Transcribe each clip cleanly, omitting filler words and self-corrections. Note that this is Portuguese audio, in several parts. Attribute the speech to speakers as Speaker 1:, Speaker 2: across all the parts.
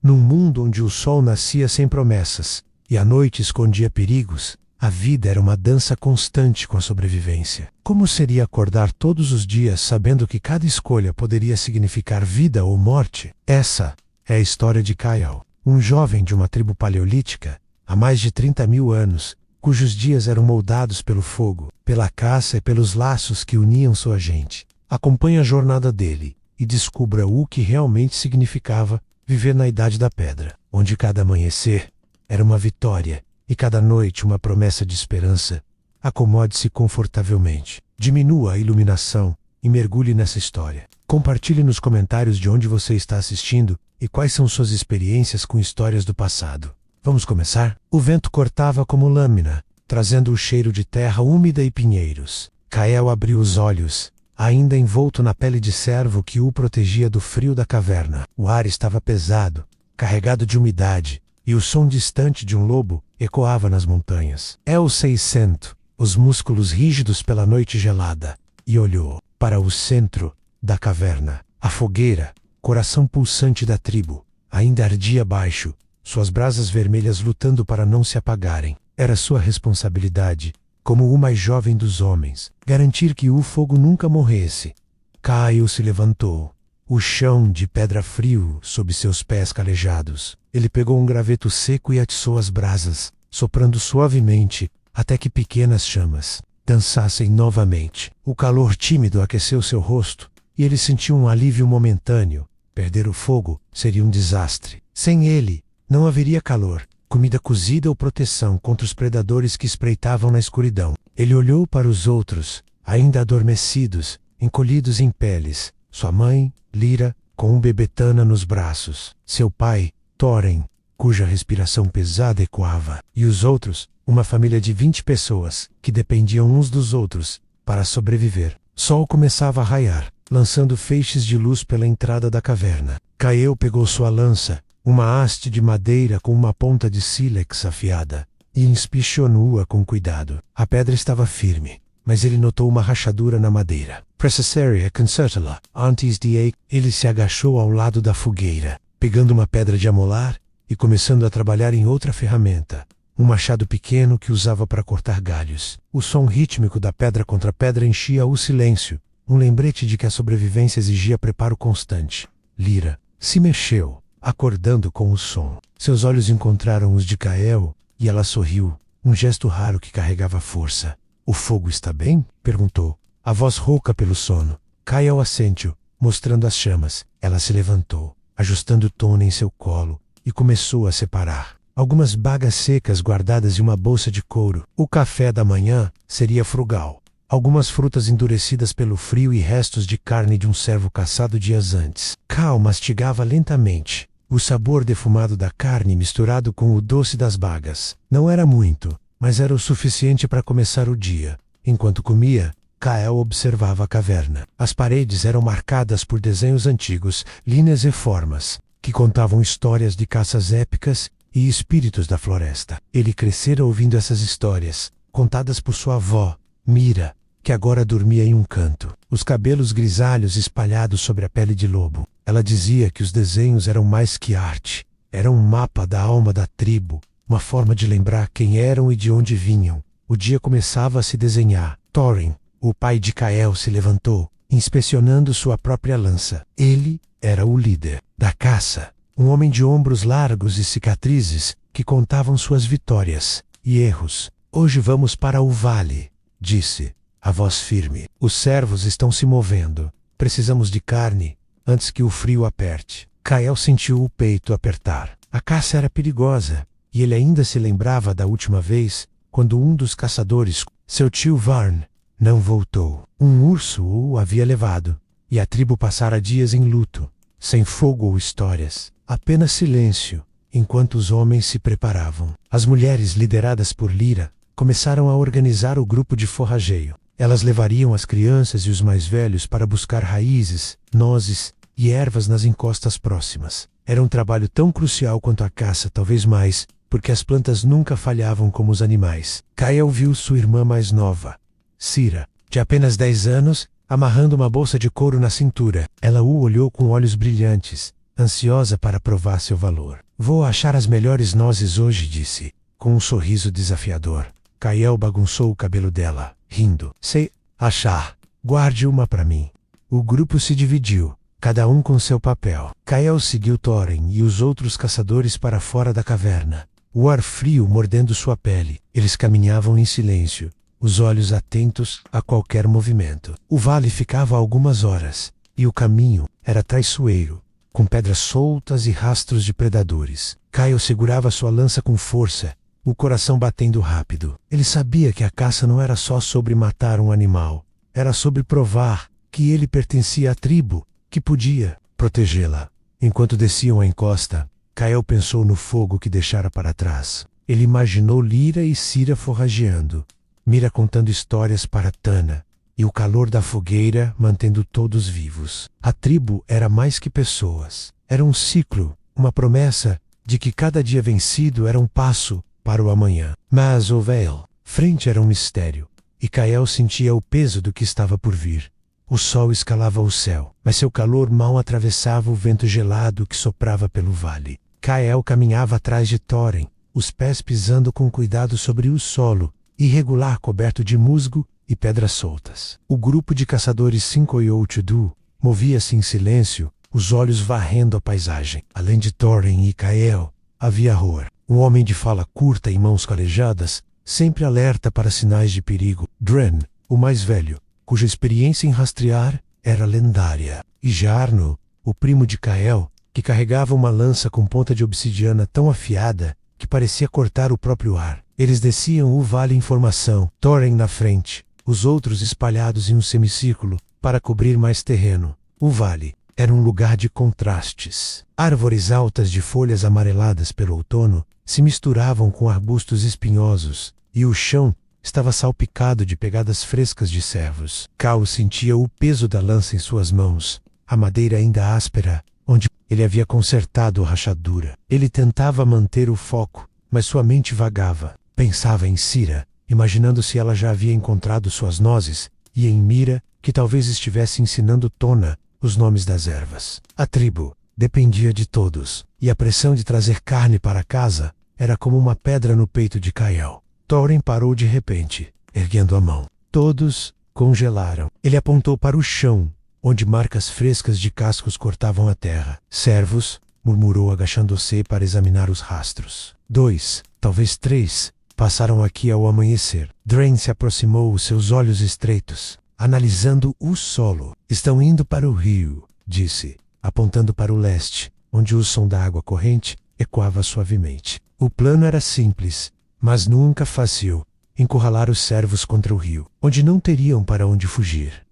Speaker 1: Num mundo onde o sol nascia sem promessas e a noite escondia perigos, a vida era uma dança constante com a sobrevivência. Como seria acordar todos os dias sabendo que cada escolha poderia significar vida ou morte? Essa é a história de Kyle, um jovem de uma tribo paleolítica, há mais de 30.000 anos, cujos dias eram moldados pelo fogo, pela caça e pelos laços que uniam sua gente. Acompanhe a jornada dele e descubra o que realmente significava viver na Idade da Pedra, onde cada amanhecer era uma vitória e cada noite uma promessa de esperança. Acomode-se confortavelmente, diminua a iluminação e mergulhe nessa história. Compartilhe nos comentários de onde você está assistindo e quais são suas experiências com histórias do passado. Vamos começar? O vento cortava como lâmina, trazendo o cheiro de terra úmida e pinheiros. Kyle abriu os olhos, ainda envolto na pele de cervo que o protegia do frio da caverna. O ar estava pesado, carregado de umidade, e o som distante de um lobo ecoava nas montanhas. El 600, os músculos rígidos pela noite gelada, e olhou para o centro da caverna. A fogueira, coração pulsante da tribo, ainda ardia abaixo, suas brasas vermelhas lutando para não se apagarem. Era sua responsabilidade, como o mais jovem dos homens, garantir que o fogo nunca morresse. Kyle se levantou, o chão de pedra frio sob seus pés calejados. Ele pegou um graveto seco e atiçou as brasas, soprando suavemente, até que pequenas chamas dançassem novamente. O calor tímido aqueceu seu rosto, e ele sentiu um alívio momentâneo. Perder o fogo seria um desastre. Sem ele, não haveria calor, comida cozida ou proteção contra os predadores que espreitavam na escuridão. Ele olhou para os outros, ainda adormecidos, encolhidos em peles. Sua mãe, Lyra, com um bebê Tana nos braços. Seu pai, Thorin, cuja respiração pesada ecoava. E os outros, uma família de 20 pessoas, que dependiam uns dos outros para sobreviver. Sol começava a raiar, lançando feixes de luz pela entrada da caverna. Kyle pegou sua lança, uma haste de madeira com uma ponta de sílex afiada, e espichou-a com cuidado. A pedra estava firme, mas ele notou uma rachadura na madeira. Necessary conserta-la antes de... Ele se agachou ao lado da fogueira, pegando uma pedra de amolar e começando a trabalhar em outra ferramenta, um machado pequeno que usava para cortar galhos. O som rítmico da pedra contra pedra enchia o silêncio, um lembrete de que a sobrevivência exigia preparo constante. Lyra se mexeu, acordando com o som. Seus olhos encontraram os de Kyle e ela sorriu, um gesto raro que carregava força. "O fogo está bem?" perguntou, a voz rouca pelo sono. Kyle assentiu, mostrando as chamas. Ela se levantou, ajustando Tona em seu colo, e começou a separar algumas bagas secas guardadas em uma bolsa de couro. O café da manhã seria frugal. Algumas frutas endurecidas pelo frio e restos de carne de um cervo caçado dias antes. Kyle mastigava lentamente, o sabor defumado da carne misturado com o doce das bagas. Não era muito, mas era o suficiente para começar o dia. Enquanto comia, Kyle observava a caverna. As paredes eram marcadas por desenhos antigos, linhas e formas, que contavam histórias de caças épicas e espíritos da floresta. Ele crescera ouvindo essas histórias, contadas por sua avó, Mira, que agora dormia em um canto, os cabelos grisalhos espalhados sobre a pele de lobo. Ela dizia que os desenhos eram mais que arte, eram um mapa da alma da tribo, uma forma de lembrar quem eram e de onde vinham. O dia começava a se desenhar. Thorin, o pai de Kyle, se levantou, inspecionando sua própria lança. Ele era o líder da caça, um homem de ombros largos e cicatrizes que contavam suas vitórias e erros. "Hoje vamos para o vale", disse, a voz firme. "Os cervos estão se movendo. Precisamos de carne antes que o frio aperte." Kyle sentiu o peito apertar. A caça era perigosa, e ele ainda se lembrava da última vez, quando um dos caçadores, seu tio Varn, não voltou. Um urso o havia levado, e a tribo passara dias em luto, sem fogo ou histórias, apenas silêncio, enquanto os homens se preparavam. As mulheres, lideradas por Lyra, começaram a organizar o grupo de forrageio. Elas levariam as crianças e os mais velhos para buscar raízes, nozes e ervas nas encostas próximas. Era um trabalho tão crucial quanto a caça, talvez mais, porque as plantas nunca falhavam como os animais. Kyle viu sua irmã mais nova, Cira, de apenas 10 anos, amarrando uma bolsa de couro na cintura. Ela o olhou com olhos brilhantes, ansiosa para provar seu valor. Vou achar as melhores nozes hoje, disse, com um sorriso desafiador. Kael bagunçou o cabelo dela, rindo. Sei achar. Guarde uma para mim. O grupo se dividiu, cada um com seu papel. Kael seguiu Thorin e os outros caçadores para fora da caverna. O ar frio mordendo sua pele. Eles caminhavam em silêncio, os olhos atentos a qualquer movimento. O vale ficava a algumas horas, e o caminho era traiçoeiro, com pedras soltas e rastros de predadores. Kael segurava sua lança com força, o coração batendo rápido. Ele sabia que a caça não era só sobre matar um animal, era sobre provar que ele pertencia à tribo, que podia protegê-la. Enquanto desciam a encosta, Kael pensou no fogo que deixara para trás. Ele imaginou Lyra e Síra forrageando, Mira contando histórias para Tana, e o calor da fogueira mantendo todos vivos. A tribo era mais que pessoas. Era um ciclo, uma promessa de que cada dia vencido era um passo para o amanhã. Mas o Vale frente era um mistério, e Kael sentia o peso do que estava por vir. O sol escalava o céu, mas seu calor mal atravessava o vento gelado que soprava pelo vale. Kael caminhava atrás de Thorin, os pés pisando com cuidado sobre o solo, irregular coberto de musgo e pedras soltas. O grupo de caçadores Sincoyotudu movia-se em silêncio, os olhos varrendo a paisagem. Além de Thorin e Kael, havia Hor, um homem de fala curta e mãos calejadas, sempre alerta para sinais de perigo. Dren, o mais velho, cuja experiência em rastrear era lendária. E Jarno, o primo de Kael, que carregava uma lança com ponta de obsidiana tão afiada que parecia cortar o próprio ar. Eles desciam o vale em formação, Thorin na frente, os outros espalhados em um semicírculo para cobrir mais terreno. O vale era um lugar de contrastes. Árvores altas de folhas amareladas pelo outono se misturavam com arbustos espinhosos, e o chão estava salpicado de pegadas frescas de cervos. Cal sentia o peso da lança em suas mãos, a madeira ainda áspera, onde ele havia consertado a rachadura. Ele tentava manter o foco, mas sua mente vagava. Pensava em Síra, imaginando se ela já havia encontrado suas nozes, e em Mira, que talvez estivesse ensinando Tona os nomes das ervas. A tribo dependia de todos, e a pressão de trazer carne para casa era como uma pedra no peito de Kael. Thorin parou de repente, erguendo a mão. Todos congelaram. Ele apontou para o chão, onde marcas frescas de cascos cortavam a terra. Servos, murmurou agachando-se para examinar os rastros. 2, talvez 3, passaram aqui ao amanhecer. Dren se aproximou, seus olhos estreitos, analisando o solo. Estão indo para o rio, disse, apontando para o leste, onde o som da água corrente ecoava suavemente. O plano era simples, mas nunca fácil: encurralar os servos contra o rio, onde não teriam para onde fugir.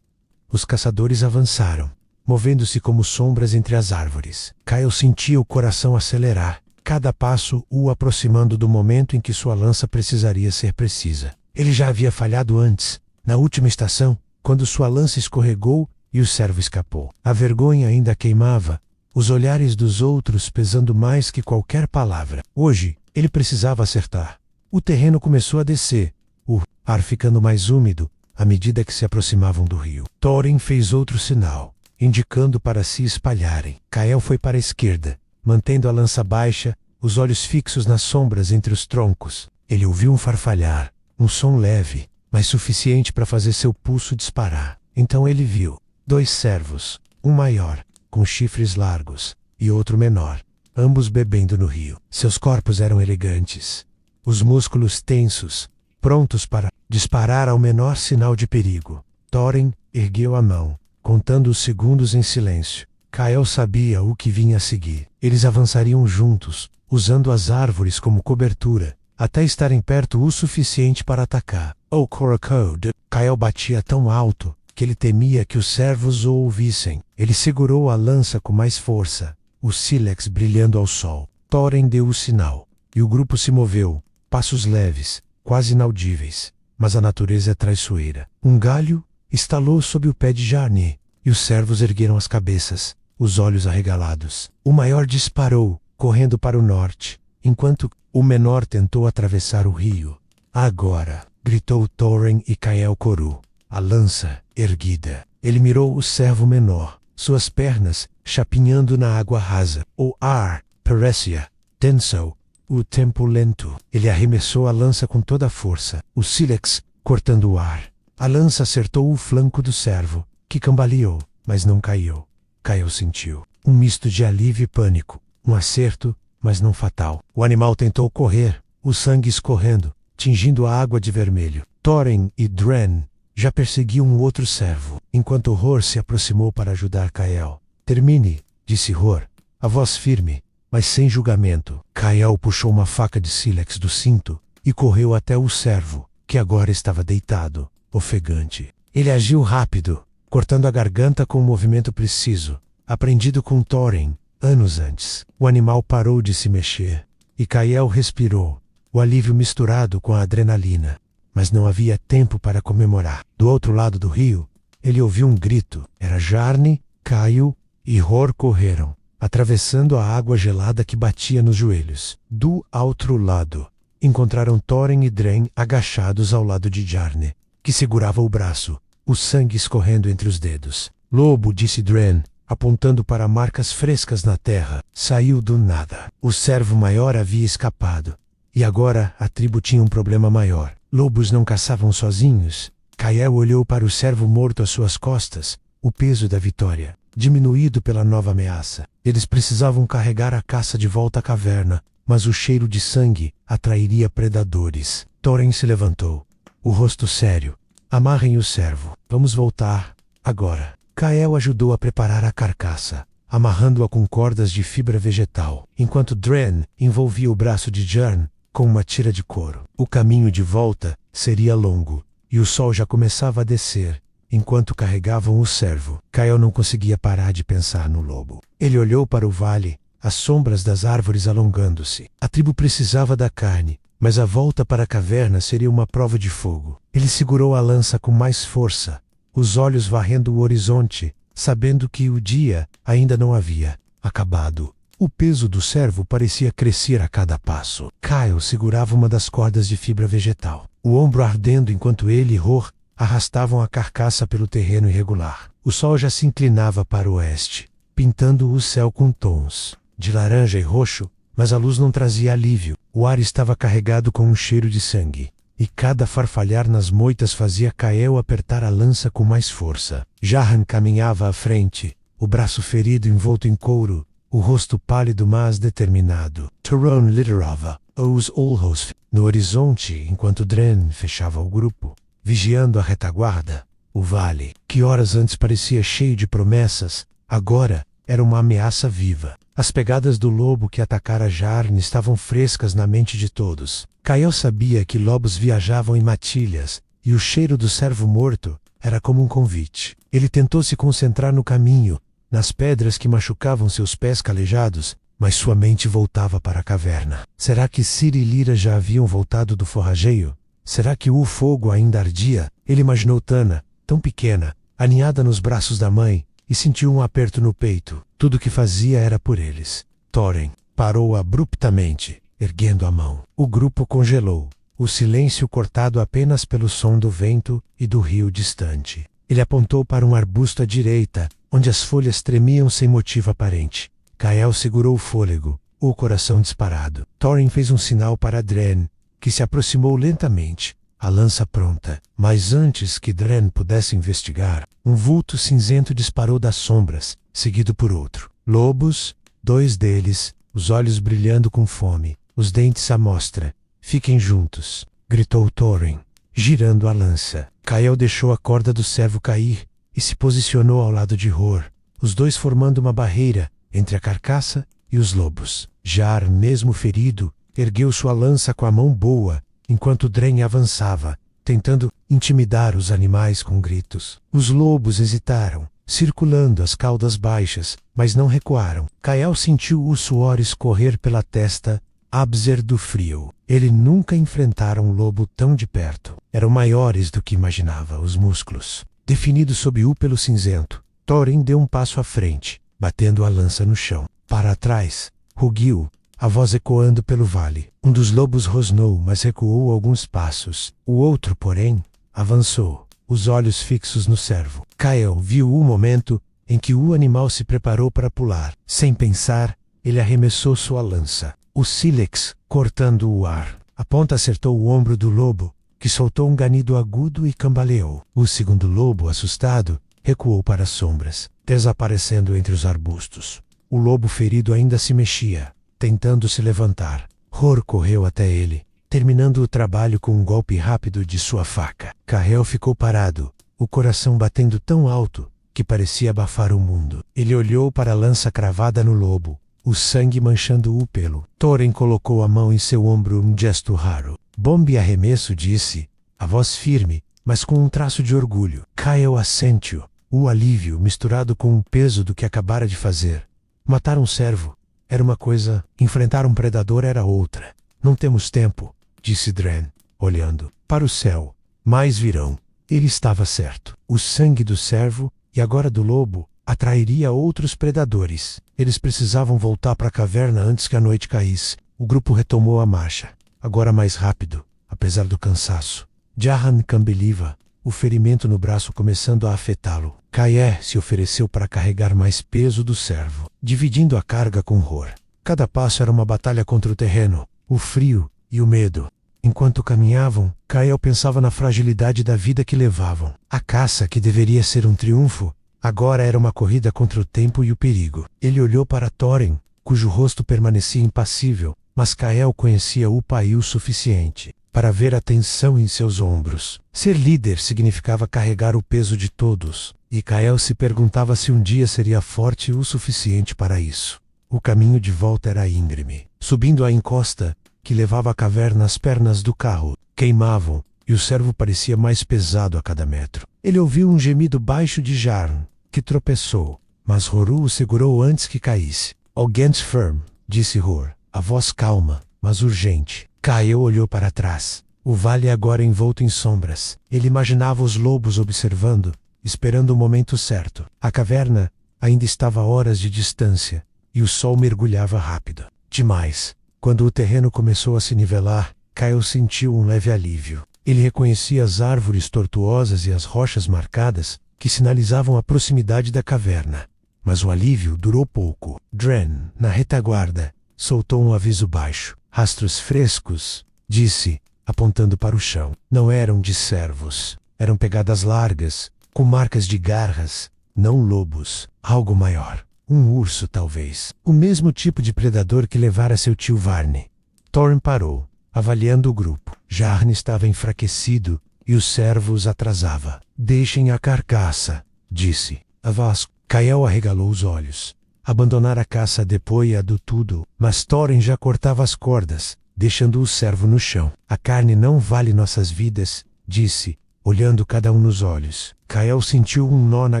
Speaker 1: Os caçadores avançaram, movendo-se como sombras entre as árvores. Kael sentia o coração acelerar, cada passo o aproximando do momento em que sua lança precisaria ser precisa. Ele já havia falhado antes, na última estação, quando sua lança escorregou e o servo escapou. A vergonha ainda queimava, os olhares dos outros pesando mais que qualquer palavra. Hoje, ele precisava acertar. O terreno começou a descer, o ar ficando mais úmido à medida que se aproximavam do rio. Thorin fez outro sinal, indicando para se espalharem. Kael foi para a esquerda, mantendo a lança baixa, os olhos fixos nas sombras entre os troncos. Ele ouviu um farfalhar, um som leve, mas suficiente para fazer seu pulso disparar. Então ele viu 2 servos, um maior, com chifres largos, e outro menor, ambos bebendo no rio. Seus corpos eram elegantes, os músculos tensos, prontos para disparar ao menor sinal de perigo. Thorin ergueu a mão, contando os segundos em silêncio. Kael sabia o que vinha a seguir. Eles avançariam juntos, usando as árvores como cobertura, até estarem perto o suficiente para atacar. O Koracode. Kael batia tão alto que ele temia que os servos o ouvissem. Ele segurou a lança com mais força, o sílex brilhando ao sol. Thorin deu o sinal, e o grupo se moveu, passos leves, quase inaudíveis, mas a natureza é traiçoeira. Um galho estalou sob o pé de Jarni, e os servos ergueram as cabeças, os olhos arregalados. O maior disparou, correndo para o norte, enquanto o menor tentou atravessar o rio. Agora, gritou Thorin e Kael Koru, a lança erguida. Ele mirou o servo menor. Suas pernas, chapinhando na água rasa. O ar parecia tenso, o tempo lento. Ele arremessou a lança com toda a força, o sílex cortando o ar. A lança acertou o flanco do servo, que cambaleou, mas não caiu. Kael sentiu um misto de alívio e pânico. Um acerto, mas não fatal. O animal tentou correr, o sangue escorrendo, tingindo a água de vermelho. Thorin e Dren já perseguiam um outro servo, enquanto Hor se aproximou para ajudar Kael. Termine, disse Hor, a voz firme, mas sem julgamento. Kael puxou uma faca de sílex do cinto e correu até o servo, que agora estava deitado, ofegante. Ele agiu rápido, cortando a garganta com um movimento preciso, aprendido com Thorin anos antes. O animal parou de se mexer, e Kael respirou, o alívio misturado com a adrenalina. Mas não havia tempo para comemorar. Do outro lado do rio, ele ouviu um grito. Era Jarne, Kael e Hor correram, atravessando a água gelada que batia nos joelhos. Do outro lado, encontraram Thorin e Dren agachados ao lado de Jarne, que segurava o braço, o sangue escorrendo entre os dedos. Lobo, disse Dren, apontando para marcas frescas na terra, saiu do nada. O servo maior havia escapado, e agora a tribo tinha um problema maior. Lobos não caçavam sozinhos. Kael olhou para o servo morto às suas costas, o peso da vitória, diminuído pela nova ameaça. Eles precisavam carregar a caça de volta à caverna, mas o cheiro de sangue atrairia predadores. Thorin se levantou, o rosto sério. Amarrem o servo. Vamos voltar, agora. Kael ajudou a preparar a carcaça, amarrando-a com cordas de fibra vegetal, enquanto Dren envolvia o braço de Jarne com uma tira de couro. O caminho de volta seria longo, e o sol já começava a descer, enquanto carregavam o servo. Kael não conseguia parar de pensar no lobo. Ele olhou para o vale, as sombras das árvores alongando-se. A tribo precisava da carne, mas a volta para a caverna seria uma prova de fogo. Ele segurou a lança com mais força, os olhos varrendo o horizonte, sabendo que o dia ainda não havia acabado. O peso do servo parecia crescer a cada passo. Kael segurava uma das cordas de fibra vegetal, o ombro ardendo enquanto ele e Hor arrastavam a carcaça pelo terreno irregular. O sol já se inclinava para o oeste, pintando o céu com tons de laranja e roxo, mas a luz não trazia alívio. O ar estava carregado com um cheiro de sangue, e cada farfalhar nas moitas fazia Kael apertar a lança com mais força. Jarne caminhava à frente, o braço ferido envolto em couro, o rosto pálido mas determinado. Thorin liderava os Olhos no horizonte enquanto Dren fechava o grupo, vigiando a retaguarda. O vale, que horas antes parecia cheio de promessas, agora era uma ameaça viva. As pegadas do lobo que atacara Jarne estavam frescas na mente de todos. Kael sabia que lobos viajavam em matilhas, e o cheiro do servo morto era como um convite. Ele tentou se concentrar no caminho, nas pedras que machucavam seus pés calejados, mas sua mente voltava para a caverna. Será que Ciri e Lyra já haviam voltado do forrageio? Será que o fogo ainda ardia? Ele imaginou Tana, tão pequena, aninhada nos braços da mãe, e sentiu um aperto no peito. Tudo o que fazia era por eles. Thorin parou abruptamente, erguendo a mão. O grupo congelou, o silêncio cortado apenas pelo som do vento e do rio distante. Ele apontou para um arbusto à direita, onde as folhas tremiam sem motivo aparente. Kael segurou o fôlego, o coração disparado. Thorin fez um sinal para Dren, que se aproximou lentamente, a lança pronta. Mas antes que Dren pudesse investigar, um vulto cinzento disparou das sombras, seguido por outro. Lobos, 2 deles, os olhos brilhando com fome, os dentes à mostra. Fiquem juntos, gritou Thorin, girando a lança. Kael deixou a corda do servo cair e se posicionou ao lado de Hor, os dois formando uma barreira entre a carcaça e os lobos. Jarne, mesmo ferido, ergueu sua lança com a mão boa, enquanto Dren avançava, tentando intimidar os animais com gritos. Os lobos hesitaram, circulando as caudas baixas, mas não recuaram. Kael sentiu o suor escorrer pela testa, Abzer do frio. Ele nunca enfrentara um lobo tão de perto. Eram maiores do que imaginava, os músculos, definidos sob o pelo cinzento. Thorin deu um passo à frente, batendo a lança no chão. Para trás, rugiu, a voz ecoando pelo vale. Um dos lobos rosnou, mas recuou alguns passos. O outro, porém, avançou, os olhos fixos no servo. Kael viu o momento em que o animal se preparou para pular. Sem pensar, ele arremessou sua lança, o sílex, cortando o ar. A ponta acertou o ombro do lobo, que soltou um ganido agudo e cambaleou. O segundo lobo, assustado, recuou para as sombras, desaparecendo entre os arbustos. O lobo ferido ainda se mexia, tentando se levantar. Hor correu até ele, terminando o trabalho com um golpe rápido de sua faca. Kael ficou parado, o coração batendo tão alto que parecia abafar o mundo. Ele olhou para a lança cravada no lobo, o sangue manchando-o pelo. Thorin colocou a mão em seu ombro, um gesto raro. Bombe e arremesso, disse, a voz firme, mas com um traço de orgulho. Kael assentiu, o alívio misturado com o peso do que acabara de fazer. Matar um servo era uma coisa, enfrentar um predador era outra. Não temos tempo, disse Dren, olhando para o céu. Mais virão. Ele estava certo. O sangue do servo, e agora do lobo, atrairia outros predadores. Eles precisavam voltar para a caverna antes que a noite caísse. O grupo retomou a marcha, agora mais rápido, apesar do cansaço. Jahan cambeliva, o ferimento no braço começando a afetá-lo. Kaer se ofereceu para carregar mais peso do servo, dividindo a carga com Hor. Cada passo era uma batalha contra o terreno, o frio e o medo. Enquanto caminhavam, Kael pensava na fragilidade da vida que levavam. A caça, que deveria ser um triunfo, agora era uma corrida contra o tempo e o perigo. Ele olhou para Thorin, cujo rosto permanecia impassível, mas Kael conhecia o pai o suficiente para ver a tensão em seus ombros. Ser líder significava carregar o peso de todos, e Kael se perguntava se um dia seria forte o suficiente para isso. O caminho de volta era íngreme. Subindo a encosta, que levava à caverna, as pernas do carro queimavam, e o servo parecia mais pesado a cada metro. Ele ouviu um gemido baixo de Jarn, que tropeçou, mas Horu o segurou antes que caísse. "Against firm", disse Hor, a voz calma, mas urgente. Kael olhou para trás. O vale agora envolto em sombras. Ele imaginava os lobos observando, esperando o momento certo. A caverna ainda estava a horas de distância, e o sol mergulhava rápido. Demais. Quando o terreno começou a se nivelar, Kael sentiu um leve alívio. Ele reconhecia as árvores tortuosas e as rochas marcadas, que sinalizavam a proximidade da caverna. Mas o alívio durou pouco. Dren, na retaguarda, soltou um aviso baixo. "Rastros frescos", disse, apontando para o chão. Não eram de servos. Eram pegadas largas, com marcas de garras, não lobos. Algo maior. Um urso, talvez. O mesmo tipo de predador que levara seu tio Varne. Thorin parou, avaliando o grupo. Jarn estava enfraquecido e o servo os atrasava. "Deixem a carcaça", disse. A voz. Kael arregalou os olhos. Abandonar a caça depoia do tudo, mas Thorin já cortava as cordas, deixando o servo no chão. "A carne não vale nossas vidas", disse, olhando cada um nos olhos. Kael sentiu um nó na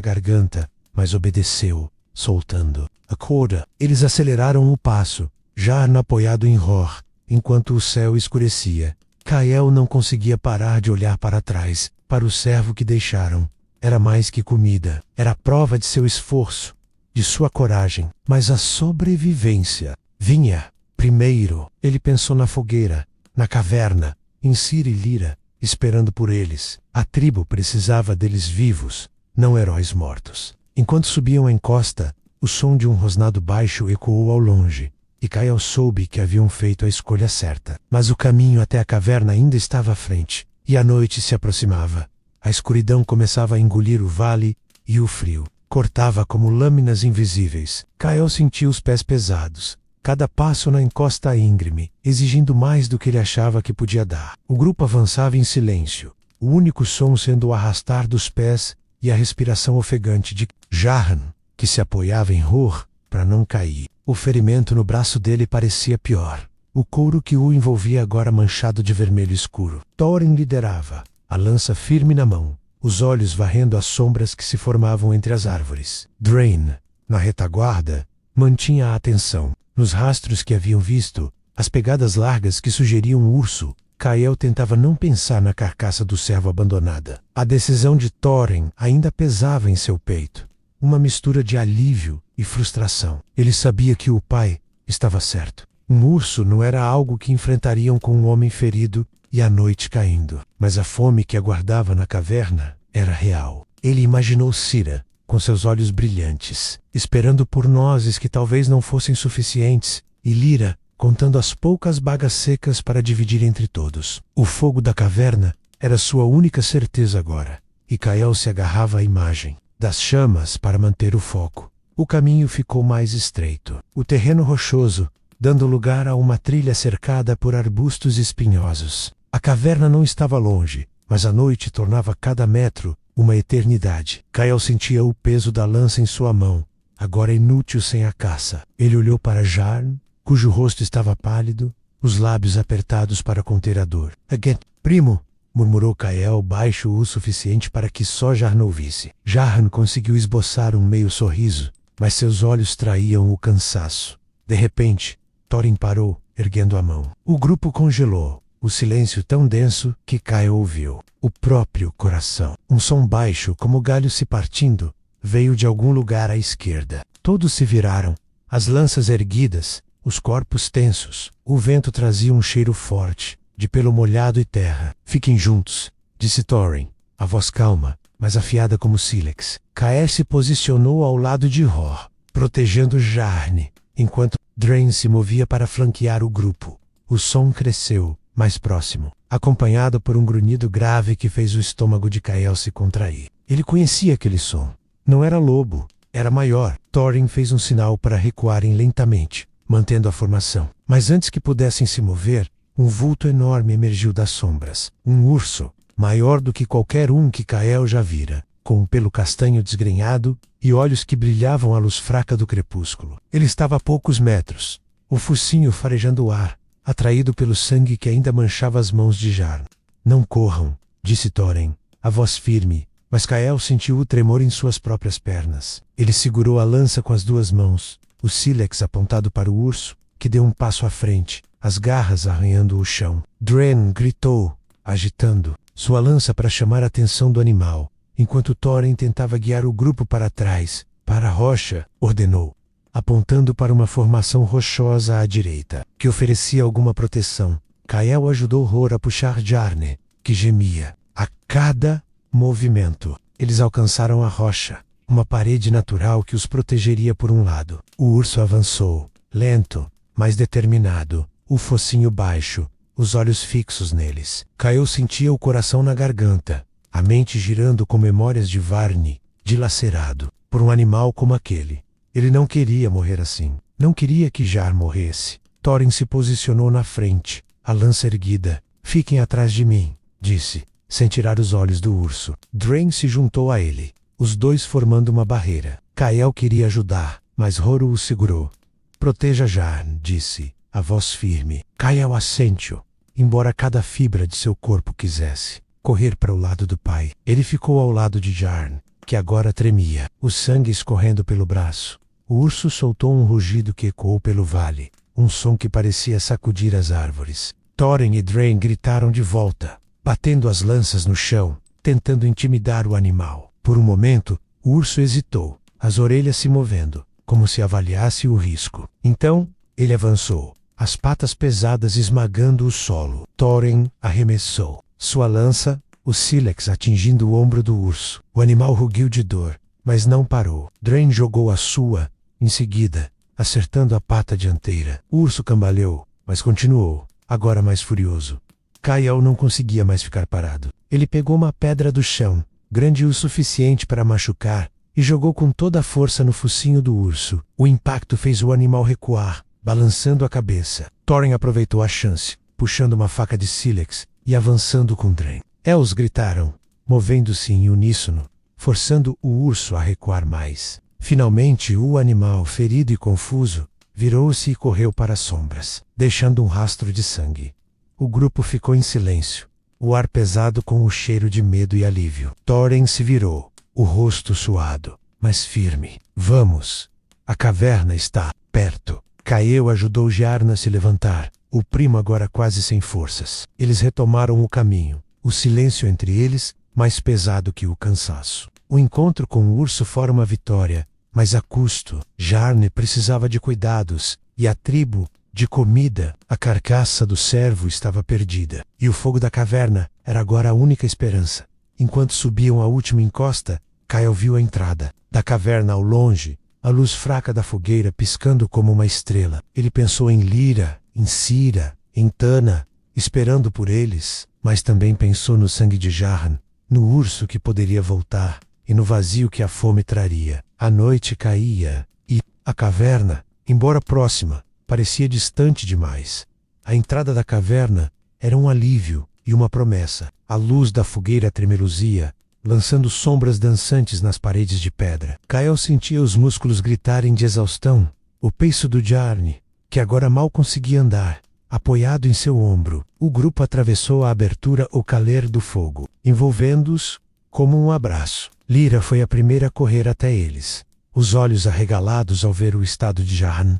Speaker 1: garganta, mas obedeceu, soltando a corda. Eles aceleraram o passo, Jarn apoiado em Hor, enquanto o céu escurecia. Kael não conseguia parar de olhar para trás, para o servo que deixaram. Era mais que comida, era prova de seu esforço, de sua coragem. Mas a sobrevivência vinha primeiro. Ele pensou na fogueira, na caverna, em Ciri e Lyra, esperando por eles. A tribo precisava deles vivos, não heróis mortos. Enquanto subiam a encosta, o som de um rosnado baixo ecoou ao longe, e Kael soube que haviam feito a escolha certa. Mas o caminho até a caverna ainda estava à frente, e a noite se aproximava. A escuridão começava a engolir o vale, e o frio cortava como lâminas invisíveis. Kael sentiu os pés pesados, cada passo na encosta íngreme, exigindo mais do que ele achava que podia dar. O grupo avançava em silêncio, o único som sendo o arrastar dos pés e a respiração ofegante de Jarn, que se apoiava em Hor para não cair. O ferimento no braço dele parecia pior. O couro que o envolvia agora manchado de vermelho escuro. Thorin liderava, a lança firme na mão, os olhos varrendo as sombras que se formavam entre as árvores. Drain, na retaguarda, mantinha a atenção. Nos rastros que haviam visto, as pegadas largas que sugeriam um urso, Kael tentava não pensar na carcaça do servo abandonada. A decisão de Thorin ainda pesava em seu peito. Uma mistura de alívio e frustração. Ele sabia que o pai estava certo. Um urso não era algo que enfrentariam com um homem ferido e a noite caindo. Mas a fome que aguardava na caverna era real. Ele imaginou Cira, com seus olhos brilhantes, esperando por nozes que talvez não fossem suficientes, e Lyra, contando as poucas bagas secas para dividir entre todos. O fogo da caverna era sua única certeza agora, e Kael se agarrava à imagem das chamas para manter o foco. O caminho ficou mais estreito, o terreno rochoso, dando lugar a uma trilha cercada por arbustos espinhosos. A caverna não estava longe, mas a noite tornava cada metro uma eternidade. Kael sentia o peso da lança em sua mão, agora inútil sem a caça. Ele olhou para Jarn, cujo rosto estava pálido, os lábios apertados para conter a dor. "Again, primo", murmurou Kael baixo o suficiente para que só Jarn ouvisse. Jarn conseguiu esboçar um meio sorriso, mas seus olhos traíam o cansaço. De repente, Thorin parou, erguendo a mão. O grupo congelou, o silêncio tão denso que Kael ouviu o próprio coração. Um som baixo, como galho se partindo, veio de algum lugar à esquerda. Todos se viraram, as lanças erguidas, os corpos tensos. O vento trazia um cheiro forte, de pelo molhado e terra. "Fiquem juntos", disse Thorin, a voz calma, mas afiada como sílex. Kael se posicionou ao lado de Hor, protegendo Jarn, enquanto Drain se movia para flanquear o grupo. O som cresceu, mais próximo, acompanhado por um grunhido grave que fez o estômago de Kael se contrair. Ele conhecia aquele som. Não era lobo, era maior. Thorin fez um sinal para recuarem lentamente, mantendo a formação. Mas antes que pudessem se mover, um vulto enorme emergiu das sombras. Um urso, maior do que qualquer um que Kael já vira, com um pelo castanho desgrenhado e olhos que brilhavam à luz fraca do crepúsculo. Ele estava a poucos metros, o focinho farejando o ar, atraído pelo sangue que ainda manchava as mãos de Jarn. "Não corram", disse Thorin, a voz firme, mas Kael sentiu o tremor em suas próprias pernas. Ele segurou a lança com as duas mãos, o sílex apontado para o urso, que deu um passo à frente, as garras arranhando o chão. Dren gritou, agitando sua lança para chamar a atenção do animal, enquanto Thorin tentava guiar o grupo para trás. "Para a rocha", ordenou, apontando para uma formação rochosa à direita, que oferecia alguma proteção. Kael ajudou Hor a puxar Jarn, que gemia. A cada movimento, eles alcançaram a rocha, uma parede natural que os protegeria por um lado. O urso avançou, lento, mas determinado, o focinho baixo, os olhos fixos neles. Kael sentia o coração na garganta, a mente girando com memórias de Varni, dilacerado por um animal como aquele. Ele não queria morrer assim. Não queria que Jarn morresse. Thorin se posicionou na frente, a lança erguida. "Fiquem atrás de mim", disse, sem tirar os olhos do urso. Drain se juntou a ele, os dois formando uma barreira. Kael queria ajudar, mas Hor o segurou. "Proteja Jarn", disse, a voz firme. Kael assentiu, embora cada fibra de seu corpo quisesse correr para o lado do pai. Ele ficou ao lado de Jarn, que agora tremia, o sangue escorrendo pelo braço. O urso soltou um rugido que ecoou pelo vale, um som que parecia sacudir as árvores. Thorin e Drain gritaram de volta, batendo as lanças no chão, tentando intimidar o animal. Por um momento, o urso hesitou, as orelhas se movendo, como se avaliasse o risco. Então, ele avançou, as patas pesadas esmagando o solo. Thorin arremessou sua lança, o sílex atingindo o ombro do urso. O animal rugiu de dor, mas não parou. Drain jogou a sua, em seguida, acertando a pata dianteira. O urso cambaleou, mas continuou, agora mais furioso. Kael não conseguia mais ficar parado. Ele pegou uma pedra do chão, grande o suficiente para machucar, e jogou com toda a força no focinho do urso. O impacto fez o animal recuar, balançando a cabeça. Thorin aproveitou a chance, puxando uma faca de sílex e avançando com Drain. Els gritaram, movendo-se em uníssono, forçando o urso a recuar mais. Finalmente, o animal, ferido e confuso, virou-se e correu para as sombras, deixando um rastro de sangue. O grupo ficou em silêncio, o ar pesado com o cheiro de medo e alívio. Thorin se virou, o rosto suado, mas firme. "Vamos! A caverna está perto." Kael ajudou Jarn a se levantar, o primo agora quase sem forças. Eles retomaram o caminho, o silêncio entre eles mais pesado que o cansaço. O encontro com o urso fora uma vitória, mas a custo. Jarn precisava de cuidados, e a tribo, de comida. A carcaça do servo estava perdida, e o fogo da caverna era agora a única esperança. Enquanto subiam a última encosta, Kael viu a entrada. Da caverna ao longe, a luz fraca da fogueira piscando como uma estrela. Ele pensou em Lyra, em Cira, em Tana, esperando por eles, mas também pensou no sangue de Jarran, no urso que poderia voltar, e no vazio que a fome traria. A noite caía, e a caverna, embora próxima, parecia distante demais. A entrada da caverna era um alívio e uma promessa. A luz da fogueira tremeluzia, lançando sombras dançantes nas paredes de pedra. Kael sentia os músculos gritarem de exaustão. O peiço do Jarn, que agora mal conseguia andar, apoiado em seu ombro. O grupo atravessou a abertura ou caler do fogo, envolvendo-os como um abraço. Lyra foi a primeira a correr até eles, os olhos arregalados ao ver o estado de Jarn.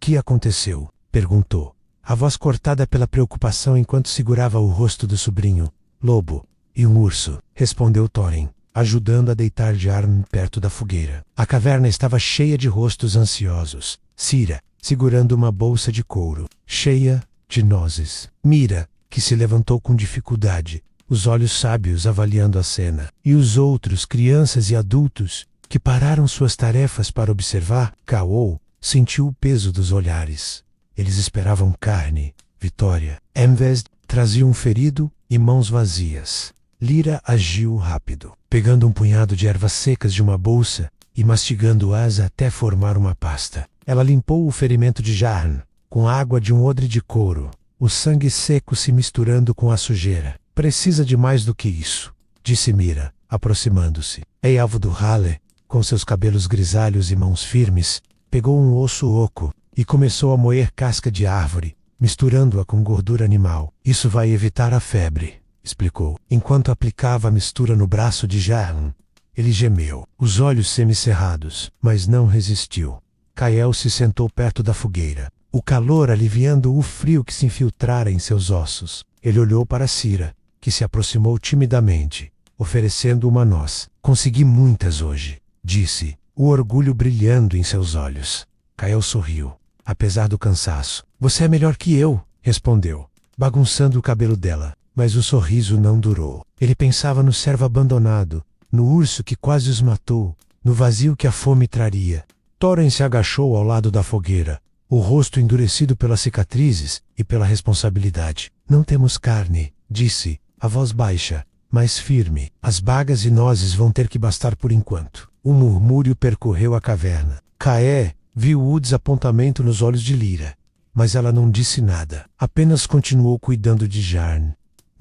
Speaker 1: Que aconteceu? Perguntou, a voz cortada pela preocupação enquanto segurava o rosto do sobrinho. Lobo e um urso, respondeu Thorin, ajudando a deitar Jarn perto da fogueira. A caverna estava cheia de rostos ansiosos. Cira, segurando uma bolsa de couro, cheia de nozes. Mira, que se levantou com dificuldade, os olhos sábios avaliando a cena. E os outros, crianças e adultos, que pararam suas tarefas para observar. Kaol sentiu o peso dos olhares. Eles esperavam carne, vitória. Em vez, traziam um ferido e mãos vazias. Lyra agiu rápido, pegando um punhado de ervas secas de uma bolsa e mastigando-as até formar uma pasta. Ela limpou o ferimento de Jarn com água de um odre de couro, o sangue seco se misturando com a sujeira. Precisa de mais do que isso, disse Mira, aproximando-se. Eyalvo do Hale, com seus cabelos grisalhos e mãos firmes, pegou um osso oco e começou a moer casca de árvore, misturando-a com gordura animal. Isso vai evitar a febre, explicou. Enquanto aplicava a mistura no braço de Jarn, ele gemeu, os olhos semicerrados, mas não resistiu. Kael se sentou perto da fogueira, o calor aliviando o frio que se infiltrara em seus ossos. Ele olhou para Cira, que se aproximou timidamente, oferecendo uma noz. Consegui muitas hoje, disse, o orgulho brilhando em seus olhos. Kael sorriu, apesar do cansaço. Você é melhor que eu, respondeu, bagunçando o cabelo dela. Mas o sorriso não durou. Ele pensava no servo abandonado, no urso que quase os matou, no vazio que a fome traria. Thorin se agachou ao lado da fogueira, o rosto endurecido pelas cicatrizes e pela responsabilidade. Não temos carne, disse, a voz baixa, mas firme. As bagas e nozes vão ter que bastar por enquanto. Um murmúrio percorreu a caverna. Kae viu o desapontamento nos olhos de Lyra, mas ela não disse nada. Apenas continuou cuidando de Jarn.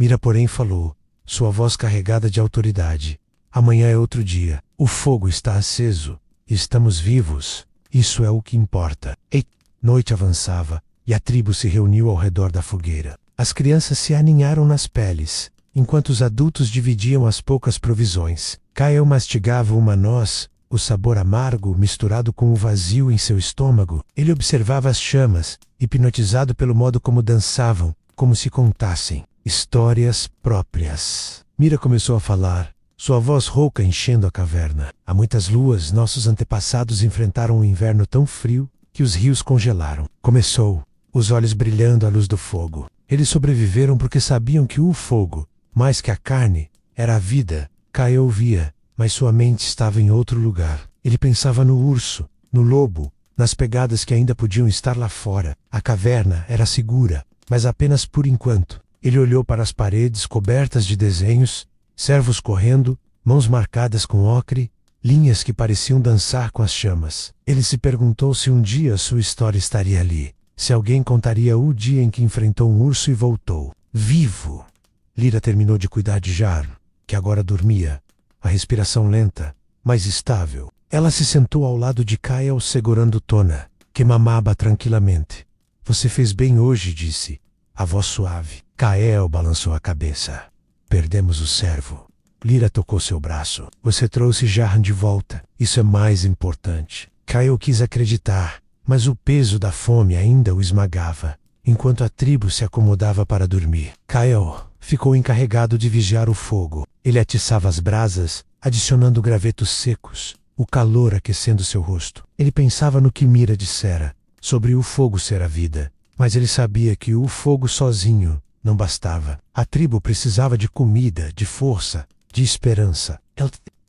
Speaker 1: Mira, porém, falou, sua voz carregada de autoridade. Amanhã é outro dia. O fogo está aceso. Estamos vivos. Isso é o que importa. Noite avançava, e a tribo se reuniu ao redor da fogueira. As crianças se aninharam nas peles, enquanto os adultos dividiam as poucas provisões. Kael mastigava uma noz, o sabor amargo misturado com o vazio em seu estômago. Ele observava as chamas, hipnotizado pelo modo como dançavam, como se contassem histórias próprias. Mira começou a falar, sua voz rouca enchendo a caverna. Há muitas luas, nossos antepassados enfrentaram um inverno tão frio que os rios congelaram. Começou, os olhos brilhando à luz do fogo. Eles sobreviveram porque sabiam que o fogo, mais que a carne, era a vida. Kael via, mas sua mente estava em outro lugar. Ele pensava no urso, no lobo, nas pegadas que ainda podiam estar lá fora. A caverna era segura, mas apenas por enquanto. Ele olhou para as paredes cobertas de desenhos, servos correndo, mãos marcadas com ocre, linhas que pareciam dançar com as chamas. Ele se perguntou se um dia sua história estaria ali, se alguém contaria o dia em que enfrentou um urso e voltou vivo. Lyra terminou de cuidar de Jarn, que agora dormia, a respiração lenta, mas estável. Ela se sentou ao lado de Kael segurando Tona, que mamava tranquilamente. Você fez bem hoje, disse, a voz suave. Kael balançou a cabeça. Perdemos o servo. Lyra tocou seu braço. Você trouxe Jarn de volta. Isso é mais importante. Kael quis acreditar, mas o peso da fome ainda o esmagava, enquanto a tribo se acomodava para dormir. Kael ficou encarregado de vigiar o fogo. Ele atiçava as brasas, adicionando gravetos secos, o calor aquecendo seu rosto. Ele pensava no que Mira dissera, sobre o fogo ser a vida, mas ele sabia que o fogo sozinho não bastava. A tribo precisava de comida, de força, de esperança.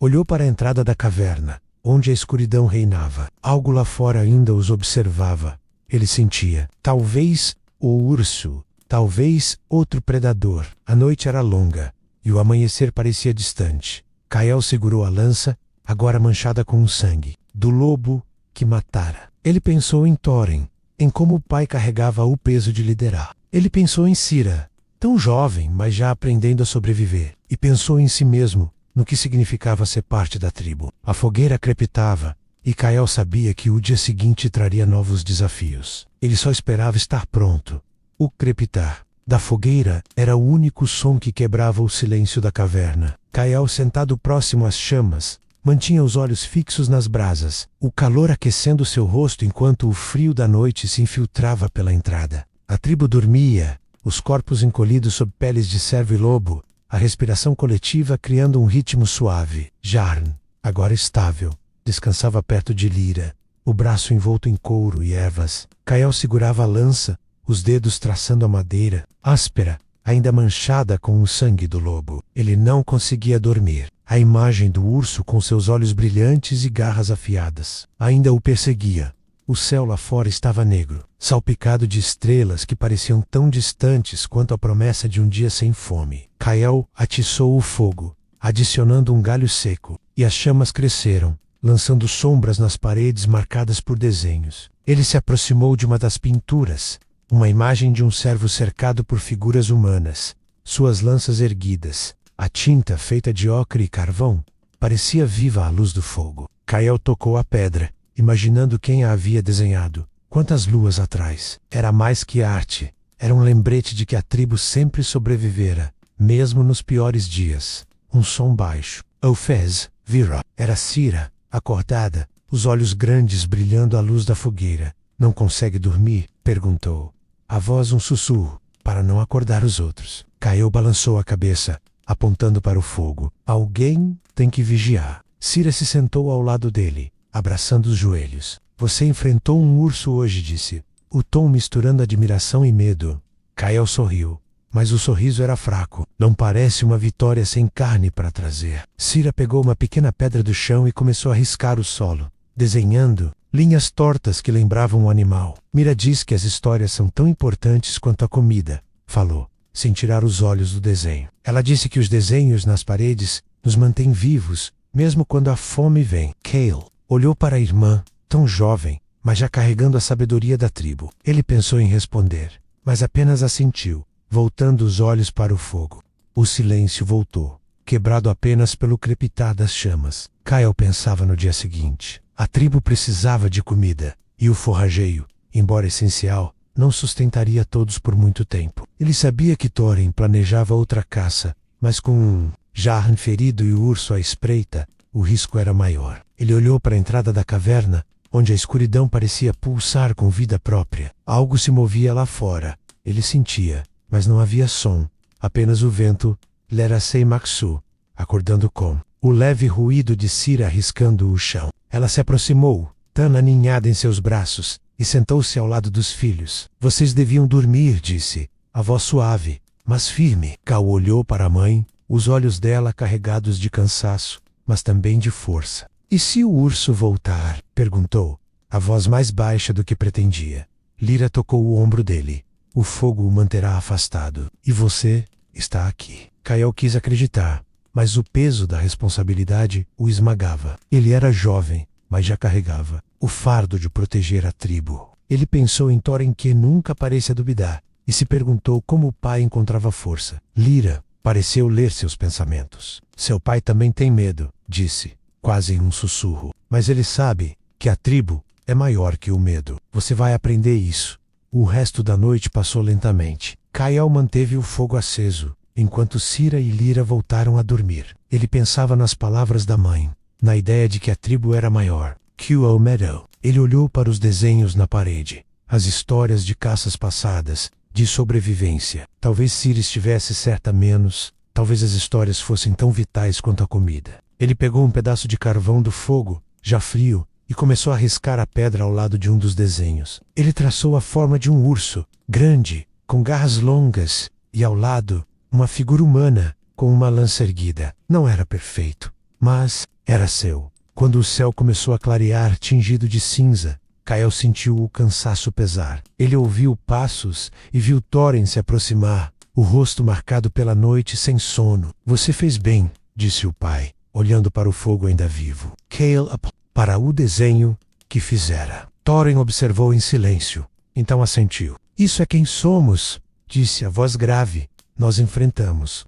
Speaker 1: Olhou para a entrada da caverna, onde a escuridão reinava. Algo lá fora ainda os observava. Ele sentia, talvez o urso, talvez outro predador. A noite era longa, e o amanhecer parecia distante. Kael segurou a lança, agora manchada com o sangue do lobo que matara. Ele pensou em Thorin, em como o pai carregava o peso de liderar. Ele pensou em Síra, tão jovem, mas já aprendendo a sobreviver. E pensou em si mesmo, no que significava ser parte da tribo. A fogueira crepitava, e Kael sabia que o dia seguinte traria novos desafios. Ele só esperava estar pronto. O crepitar da fogueira era o único som que quebrava o silêncio da caverna. Kael, sentado próximo às chamas, mantinha os olhos fixos nas brasas, o calor aquecendo seu rosto enquanto o frio da noite se infiltrava pela entrada. A tribo dormia, os corpos encolhidos sob peles de cervo e lobo, a respiração coletiva criando um ritmo suave. Jarn, agora estável, descansava perto de Lyra, o braço envolto em couro e ervas. Kael segurava a lança, os dedos traçando a madeira, áspera, ainda manchada com o sangue do lobo. Ele não conseguia dormir. A imagem do urso com seus olhos brilhantes e garras afiadas ainda o perseguia. O céu lá fora estava negro, salpicado de estrelas que pareciam tão distantes quanto a promessa de um dia sem fome. Kael atiçou o fogo, adicionando um galho seco, e as chamas cresceram, lançando sombras nas paredes marcadas por desenhos. Ele se aproximou de uma das pinturas, uma imagem de um servo cercado por figuras humanas, suas lanças erguidas. A tinta, feita de ocre e carvão, parecia viva à luz do fogo. Kael tocou a pedra, imaginando quem a havia desenhado. Quantas luas atrás! Era mais que arte. Era um lembrete de que a tribo sempre sobrevivera, mesmo nos piores dias. Um som baixo. Alfez, Vira. Era Síra, acordada, os olhos grandes brilhando à luz da fogueira. Não consegue dormir? Perguntou. A voz um sussurro, para não acordar os outros. Kael balançou a cabeça, apontando para o fogo. Alguém tem que vigiar. Síra se sentou ao lado dele, abraçando os joelhos. Você enfrentou um urso hoje, disse, o tom misturando admiração e medo. Kael sorriu, mas o sorriso era fraco. Não parece uma vitória sem carne para trazer. Síra pegou uma pequena pedra do chão e começou a riscar o solo, desenhando linhas tortas que lembravam um animal. Mira diz que as histórias são tão importantes quanto a comida, falou, sem tirar os olhos do desenho. Ela disse que os desenhos nas paredes nos mantêm vivos, mesmo quando a fome vem. Kael olhou para a irmã, tão jovem, mas já carregando a sabedoria da tribo. Ele pensou em responder, mas apenas assentiu, voltando os olhos para o fogo. O silêncio voltou, quebrado apenas pelo crepitar das chamas. Kael pensava no dia seguinte. A tribo precisava de comida, e o forrageio, embora essencial, não sustentaria todos por muito tempo. Ele sabia que Thorin planejava outra caça, mas com Jarn ferido e o urso à espreita, o risco era maior. Ele olhou para a entrada da caverna, onde a escuridão parecia pulsar com vida própria. Algo se movia lá fora. Ele sentia, mas não havia som, apenas o vento, Lerasei Maksu, acordando com o leve ruído de Síra riscando o chão. Ela se aproximou, Tana aninhada em seus braços, e sentou-se ao lado dos filhos. Vocês deviam dormir, disse, a voz suave, mas firme. Kael olhou para a mãe, os olhos dela carregados de cansaço, mas também de força. E se o urso voltar? Perguntou, a voz mais baixa do que pretendia. Lyra tocou o ombro dele. O fogo o manterá afastado. E você está aqui. Kael quis acreditar, mas o peso da responsabilidade o esmagava. Ele era jovem, mas já carregava o fardo de proteger a tribo. Ele pensou em Thorin, que nunca parecia duvidar, e se perguntou como o pai encontrava força. Lyra pareceu ler seus pensamentos. Seu pai também tem medo, disse, quase em um sussurro. Mas ele sabe que a tribo é maior que o medo. Você vai aprender isso. O resto da noite passou lentamente. Kael manteve o fogo aceso, enquanto Síra e Lyra voltaram a dormir. Ele pensava nas palavras da mãe, na ideia de que a tribo era maior. Quo Meadow. Ele olhou para os desenhos na parede, as histórias de caças passadas, de sobrevivência. Talvez Síra estivesse certa menos, talvez as histórias fossem tão vitais quanto a comida. Ele pegou um pedaço de carvão do fogo, já frio, e começou a riscar a pedra ao lado de um dos desenhos. Ele traçou a forma de um urso, grande, com garras longas, e ao lado, uma figura humana, com uma lança erguida. Não era perfeito, mas Era seu. Quando o céu começou a clarear, tingido de cinza, Kael sentiu o cansaço pesar. Ele ouviu passos e viu Thorin se aproximar, o rosto marcado pela noite sem sono. Você fez bem, disse o pai, olhando para o fogo ainda vivo. Kael para o desenho que fizera. Thorin observou em silêncio, então assentiu. Isso é quem somos, disse a voz grave. Nós enfrentamos.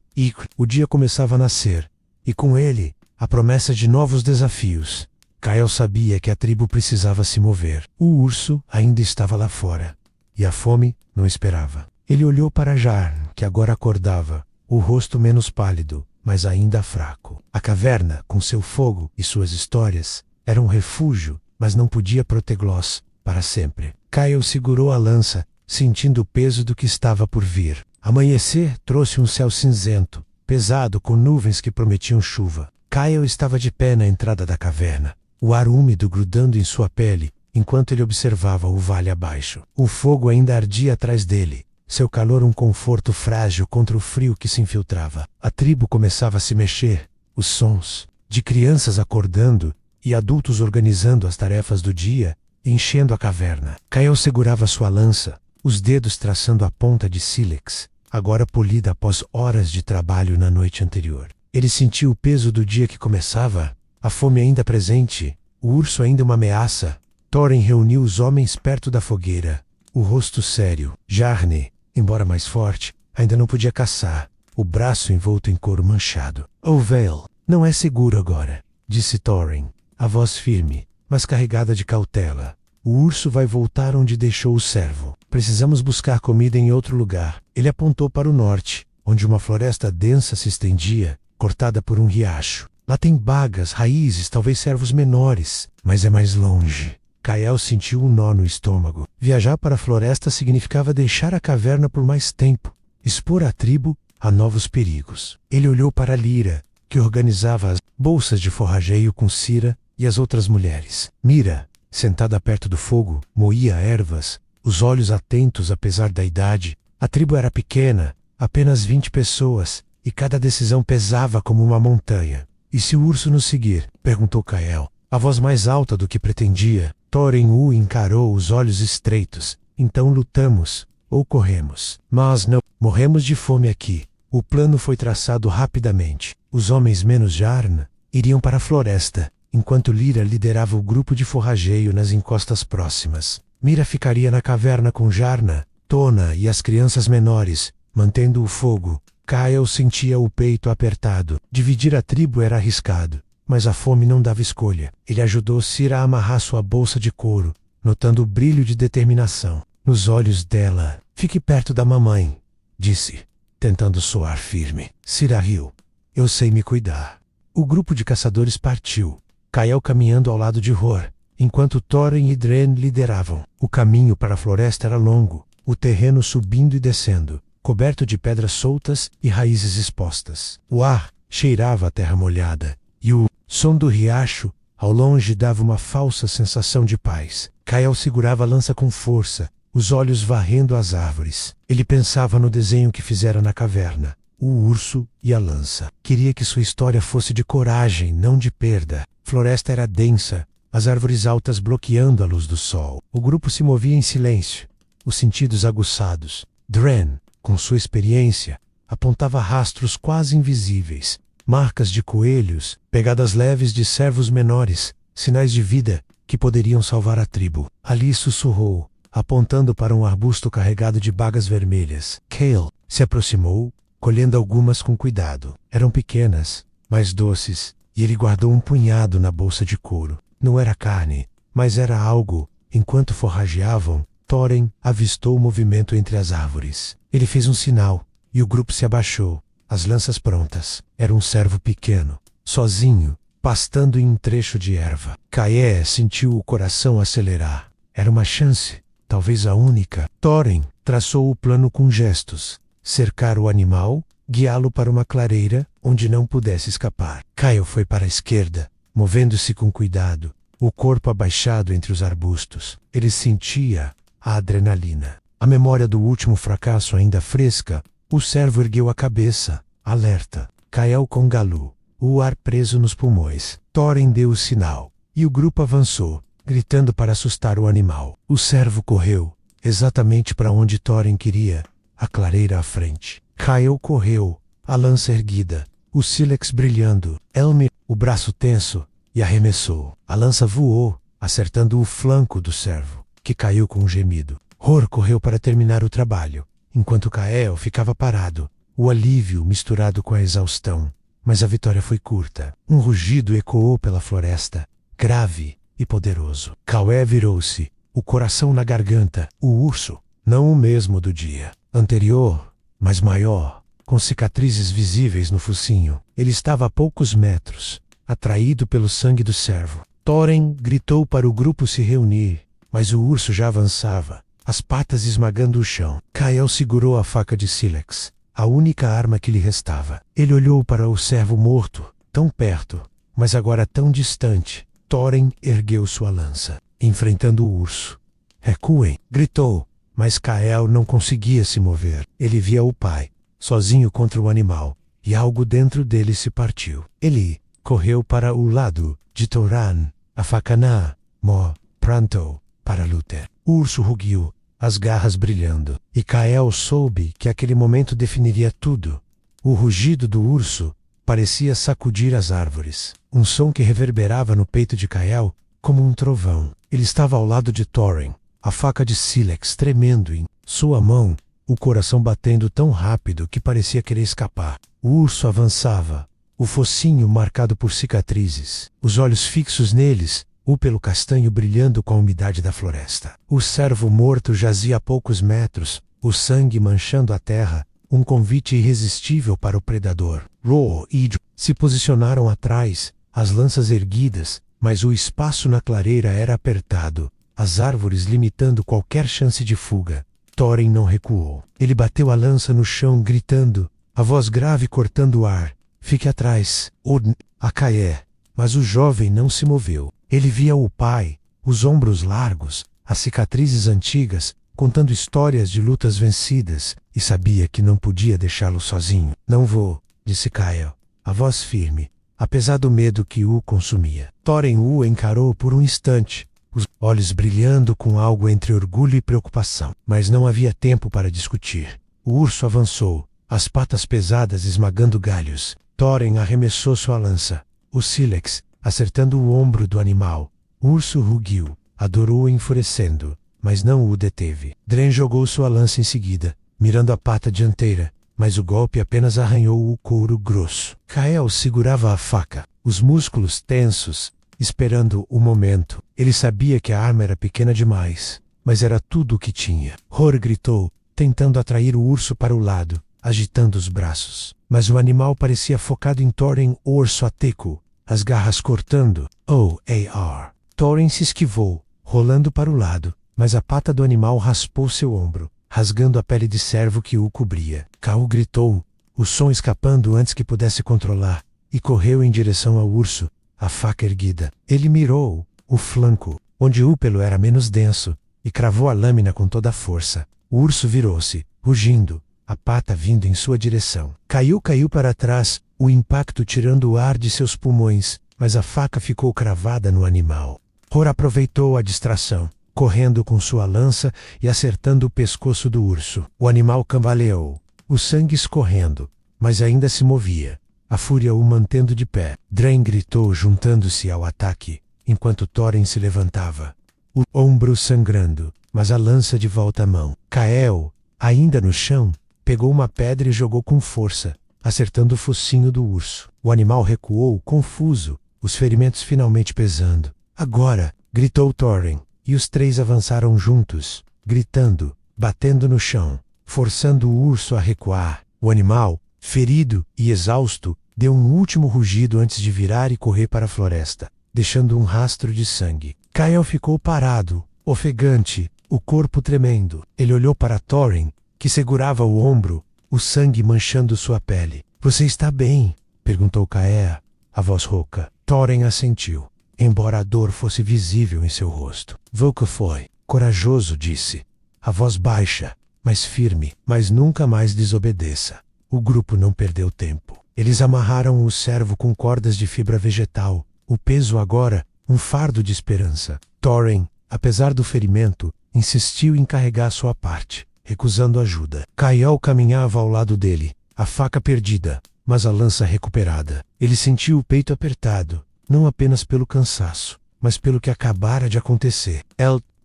Speaker 1: O dia começava a nascer, e com ele, a promessa de novos desafios. Kael sabia que a tribo precisava se mover. O urso ainda estava lá fora, e a fome não esperava. Ele olhou para Jarn, que agora acordava, o rosto menos pálido, mas ainda fraco. A caverna, com seu fogo e suas histórias, era um refúgio, mas não podia protegê-los para sempre. Kael segurou a lança, sentindo o peso do que estava por vir. Amanhecer trouxe um céu cinzento, pesado com nuvens que prometiam chuva. Kael estava de pé na entrada da caverna, o ar úmido grudando em sua pele, enquanto ele observava o vale abaixo. O fogo ainda ardia atrás dele, seu calor um conforto frágil contra o frio que se infiltrava. A tribo começava a se mexer, os sons de crianças acordando e adultos organizando as tarefas do dia, enchendo a caverna. Kael segurava sua lança, os dedos traçando a ponta de sílex, agora polida após horas de trabalho na noite anterior. Ele sentiu o peso do dia que começava, a fome ainda presente, o urso ainda uma ameaça. Thorin reuniu os homens perto da fogueira, o rosto sério. Jarne, embora mais forte, ainda não podia caçar, o braço envolto em couro manchado. O Vale, não é seguro agora, disse Thorin, a voz firme, mas carregada de cautela. O urso vai voltar onde deixou o servo. Precisamos buscar comida em outro lugar. Ele apontou para o norte, onde uma floresta densa se estendia, cortada por um riacho. Lá tem bagas, raízes, talvez servos menores, mas é mais longe. Kael sentiu um nó no estômago. Viajar para a floresta significava deixar a caverna por mais tempo, expor a tribo a novos perigos. Ele olhou para Lyra, que organizava as bolsas de forrageio com Cira e as outras mulheres. Mira, sentada perto do fogo, moía ervas, os olhos atentos apesar da idade. A tribo era pequena, apenas 20 pessoas, e cada decisão pesava como uma montanha. E se o urso nos seguir? Perguntou Kael, a voz mais alta do que pretendia. Thorin o encarou, os olhos estreitos. Então lutamos, ou corremos. Mas não, morremos de fome aqui. O plano foi traçado rapidamente. Os homens menos Jarn iriam para a floresta, enquanto Lyra liderava o grupo de forrageio nas encostas próximas. Mira ficaria na caverna com Jarna, Tona e as crianças menores, mantendo o fogo. Kael sentia o peito apertado. Dividir a tribo era arriscado, mas a fome não dava escolha. Ele ajudou Cira a amarrar sua bolsa de couro, notando o brilho de determinação nos olhos dela. Fique perto da mamãe, disse, tentando soar firme. Cira riu. Eu sei me cuidar. O grupo de caçadores partiu, Kael caminhando ao lado de Hor, enquanto Thorin e Dren lideravam. O caminho para a floresta era longo, o terreno subindo e descendo, coberto de pedras soltas e raízes expostas. O ar cheirava a terra molhada, e o som do riacho, ao longe, dava uma falsa sensação de paz. Kael segurava a lança com força, os olhos varrendo as árvores. Ele pensava no desenho que fizera na caverna, o urso e a lança. Queria que sua história fosse de coragem, não de perda. Floresta era densa, as árvores altas bloqueando a luz do sol. O grupo se movia em silêncio, os sentidos aguçados. Dren, com sua experiência, apontava rastros quase invisíveis, marcas de coelhos, pegadas leves de servos menores, sinais de vida que poderiam salvar a tribo. Ali sussurrou, apontando para um arbusto carregado de bagas vermelhas. Kael se aproximou, colhendo algumas com cuidado. Eram pequenas, mas doces, e ele guardou um punhado na bolsa de couro. Não era carne, mas era algo. Enquanto forrageavam, Thorin avistou o movimento entre as árvores. Ele fez um sinal, e o grupo se abaixou, as lanças prontas. Era um servo pequeno, sozinho, pastando em um trecho de erva. Kael sentiu o coração acelerar. Era uma chance, talvez a única. Thorin traçou o plano com gestos. Cercar o animal, guiá-lo para uma clareira, onde não pudesse escapar. Kael foi para a esquerda, movendo-se com cuidado, o corpo abaixado entre os arbustos. Ele sentia a adrenalina. A memória do último fracasso ainda fresca, o servo ergueu a cabeça, alerta. Kael com Galu, o ar preso nos pulmões. Thorin deu o sinal, e o grupo avançou, gritando para assustar o animal. O servo correu, exatamente para onde Thorin queria, a clareira à frente. Kael correu, a lança erguida, o sílex brilhando, Elmir, o braço tenso, e arremessou. A lança voou, acertando o flanco do servo, que caiu com um gemido. Hor correu para terminar o trabalho, enquanto Kael ficava parado, o alívio misturado com a exaustão. Mas a vitória foi curta. Um rugido ecoou pela floresta, grave e poderoso. Kael virou-se, o coração na garganta. O urso, não o mesmo do dia anterior, mas maior, com cicatrizes visíveis no focinho. Ele estava a poucos metros, atraído pelo sangue do servo. Thorin gritou para o grupo se reunir, mas o urso já avançava, as patas esmagando o chão. Kael segurou a faca de sílex, a única arma que lhe restava. Ele olhou para o servo morto, tão perto, mas agora tão distante. Thorin ergueu sua lança, enfrentando o urso. "Recuem!" gritou, mas Kael não conseguia se mover. Ele via o pai, sozinho contra o animal, e algo dentro dele se partiu. Ele correu para o lado de Thoran, a faca na mão, pronto para a luta. O urso rugiu, as garras brilhando, e Kael soube que aquele momento definiria tudo. O rugido do urso parecia sacudir as árvores, um som que reverberava no peito de Kael como um trovão. Ele estava ao lado de Thorin, a faca de sílex tremendo em sua mão, o coração batendo tão rápido que parecia querer escapar. O urso avançava, o focinho marcado por cicatrizes, os olhos fixos neles, o pelo castanho brilhando com a umidade da floresta. O servo morto jazia a poucos metros, o sangue manchando a terra, um convite irresistível para o predador. Ro e Idr se posicionaram atrás, as lanças erguidas, mas o espaço na clareira era apertado, as árvores limitando qualquer chance de fuga. Thorin não recuou. Ele bateu a lança no chão, gritando, a voz grave cortando o ar: "Fique atrás, Odin!" A Kael. Mas o jovem não se moveu. Ele via o pai, os ombros largos, as cicatrizes antigas, contando histórias de lutas vencidas, e sabia que não podia deixá-lo sozinho. "Não vou", disse Kael, a voz firme, apesar do medo que o consumia. Thorin o encarou por um instante, os olhos brilhando com algo entre orgulho e preocupação. Mas não havia tempo para discutir. O urso avançou, as patas pesadas esmagando galhos. Thorin arremessou sua lança, o sílex, acertando o ombro do animal. O urso rugiu, adorou enfurecendo, mas não o deteve. Dren jogou sua lança em seguida, mirando a pata dianteira, mas o golpe apenas arranhou o couro grosso. Kael segurava a faca, os músculos tensos, esperando o momento. Ele sabia que a arma era pequena demais, mas era tudo o que tinha. Hor gritou, tentando atrair o urso para o lado, agitando os braços. Mas o animal parecia focado em Thorin, o urso ateco, as garras cortando. "O-A-R." Thorin se esquivou, rolando para o lado, mas a pata do animal raspou seu ombro, rasgando a pele de servo que o cobria. Kael gritou, o som escapando antes que pudesse controlar, e correu em direção ao urso, a faca erguida. Ele mirou o flanco, onde o pelo era menos denso, e cravou a lâmina com toda a força. O urso virou-se, rugindo, a pata vindo em sua direção. Caiu para trás, o impacto tirando o ar de seus pulmões, mas a faca ficou cravada no animal. Hor aproveitou a distração, correndo com sua lança e acertando o pescoço do urso. O animal cambaleou, o sangue escorrendo, mas ainda se movia, a fúria o mantendo de pé. Dren gritou, juntando-se ao ataque, enquanto Thorin se levantava, o ombro sangrando, mas a lança de volta à mão. Kael, ainda no chão, pegou uma pedra e jogou com força, acertando o focinho do urso. O animal recuou, confuso, os ferimentos finalmente pesando. "Agora!" gritou Thorin, e os três avançaram juntos, gritando, batendo no chão, forçando o urso a recuar. O animal, ferido e exausto, deu um último rugido antes de virar e correr para a floresta, deixando um rastro de sangue. Kael ficou parado, ofegante, o corpo tremendo. Ele olhou para Thorin, que segurava o ombro, o sangue manchando sua pele. "Você está bem?" perguntou Kael, a voz rouca. Thorin assentiu, embora a dor fosse visível em seu rosto. "Volka foi corajoso", disse, a voz baixa, mas firme. "Mas nunca mais desobedeça." O grupo não perdeu tempo. Eles amarraram o servo com cordas de fibra vegetal, o peso agora, um fardo de esperança. Thorin, apesar do ferimento, insistiu em carregar sua parte, recusando ajuda. Kael caminhava ao lado dele, a faca perdida, mas a lança recuperada. Ele sentiu o peito apertado, não apenas pelo cansaço, mas pelo que acabara de acontecer.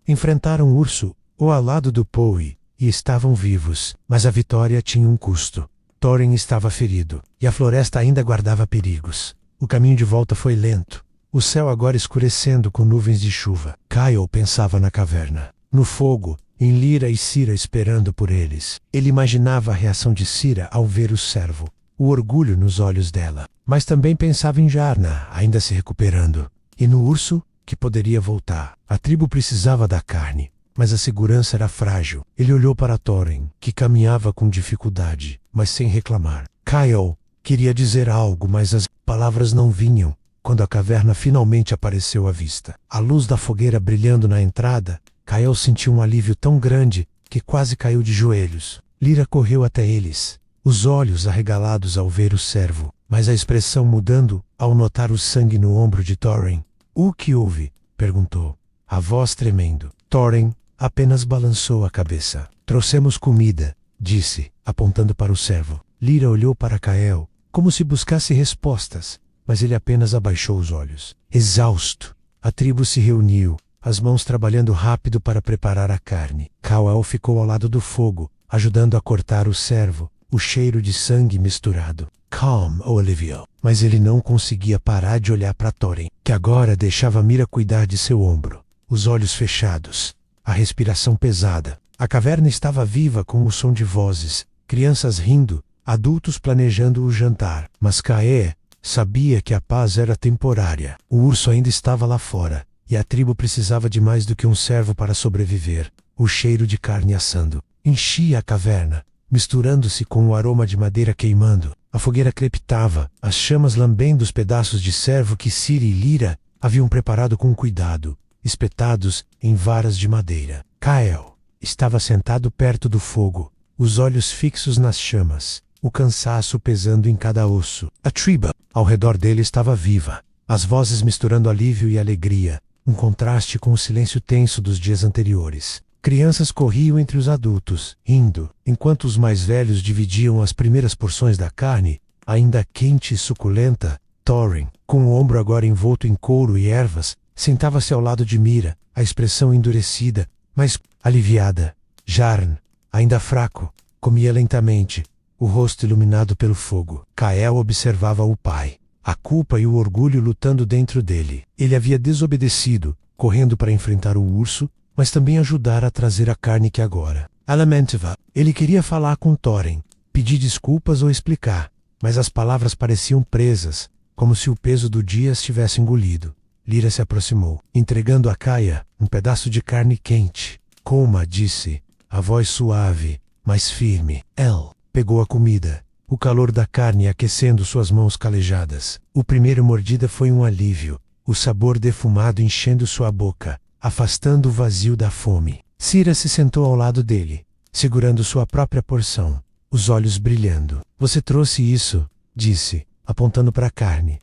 Speaker 1: Enfrentaram o urso, ao lado do Poe, e estavam vivos, mas a vitória tinha um custo. Thorin estava ferido, e a floresta ainda guardava perigos. O caminho de volta foi lento, o céu agora escurecendo com nuvens de chuva. Kael pensava na caverna, no fogo, em Lyra e Síra esperando por eles. Ele imaginava a reação de Síra ao ver o servo, o orgulho nos olhos dela. Mas também pensava em Jarna, ainda se recuperando, e no urso, que poderia voltar. A tribo precisava da carne, mas a segurança era frágil. Ele olhou para Thorin, que caminhava com dificuldade, mas sem reclamar. Kael queria dizer algo, mas as palavras não vinham. Quando a caverna finalmente apareceu à vista, a luz da fogueira brilhando na entrada, Kael sentiu um alívio tão grande que quase caiu de joelhos. Lyra correu até eles, os olhos arregalados ao ver o servo, mas a expressão mudando ao notar o sangue no ombro de Thorin. "O que houve?" perguntou, a voz tremendo. Thorin apenas balançou a cabeça. "Trouxemos comida", disse, apontando para o servo. Lyra olhou para Kael, como se buscasse respostas, mas ele apenas abaixou os olhos. Exausto, a tribo se reuniu, as mãos trabalhando rápido para preparar a carne. Kael ficou ao lado do fogo, ajudando a cortar o servo, o cheiro de sangue misturado. Calm o aliviou, mas ele não conseguia parar de olhar para Thorin, que agora deixava Mira cuidar de seu ombro, os olhos fechados, a respiração pesada. A caverna estava viva com o som de vozes, crianças rindo, adultos planejando o jantar. Mas Kael sabia que a paz era temporária. O urso ainda estava lá fora, e a tribo precisava de mais do que um servo para sobreviver. O cheiro de carne assando enchia a caverna, misturando-se com o aroma de madeira queimando. A fogueira crepitava, as chamas lambendo os pedaços de servo que Síra e Lyra haviam preparado com cuidado, espetados em varas de madeira. Kael estava sentado perto do fogo, os olhos fixos nas chamas, o cansaço pesando em cada osso. A tribo ao redor dele estava viva, as vozes misturando alívio e alegria, um contraste com o silêncio tenso dos dias anteriores. Crianças corriam entre os adultos, rindo, enquanto os mais velhos dividiam as primeiras porções da carne, ainda quente e suculenta. Thorin, com o ombro agora envolto em couro e ervas, sentava-se ao lado de Mira, a expressão endurecida, mas aliviada. Jarn, ainda fraco, comia lentamente, o rosto iluminado pelo fogo. Kael observava o pai, a culpa e o orgulho lutando dentro dele. Ele havia desobedecido, correndo para enfrentar o urso, mas também ajudar a trazer a carne que agora a lamentava. Ele queria falar com Thorin, pedir desculpas ou explicar, mas as palavras pareciam presas, como se o peso do dia as tivesse engolido. Lyra se aproximou, entregando a Kael um pedaço de carne quente. "Coma", disse, a voz suave, mas firme. El pegou a comida, o calor da carne aquecendo suas mãos calejadas. O primeiro mordida foi um alívio, o sabor defumado enchendo sua boca, afastando o vazio da fome. Síra se sentou ao lado dele, segurando sua própria porção, os olhos brilhando. "Você trouxe isso", disse, apontando para a carne.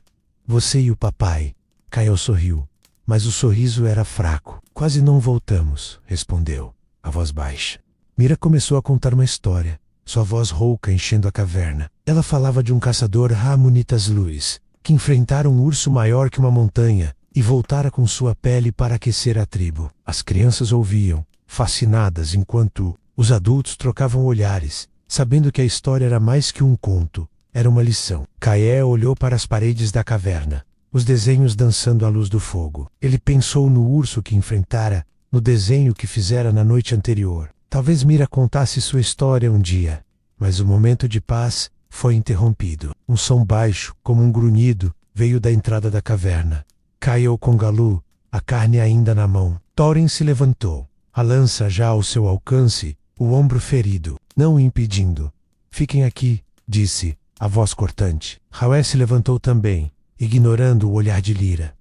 Speaker 1: "Você e o papai." Kael sorriu, mas o sorriso era fraco. "Quase não voltamos", respondeu, a voz baixa. Mira começou a contar uma história, sua voz rouca enchendo a caverna. Ela falava de um caçador Ramunitas Luz, que enfrentara um urso maior que uma montanha, e voltara com sua pele para aquecer a tribo. As crianças ouviam, fascinadas, enquanto os adultos trocavam olhares, sabendo que a história era mais que um conto, era uma lição. Kael olhou para as paredes da caverna, os desenhos dançando à luz do fogo. Ele pensou no urso que enfrentara, no desenho que fizera na noite anterior. Talvez Mira contasse sua história um dia, mas o momento de paz foi interrompido. Um som baixo, como um grunhido, veio da entrada da caverna. Kael com Galu, a carne ainda na mão. Thorin se levantou, a lança já ao seu alcance, o ombro ferido, não o impedindo. "Fiquem aqui", disse, a voz cortante. Hawé se levantou também, ignorando o olhar de Lyra.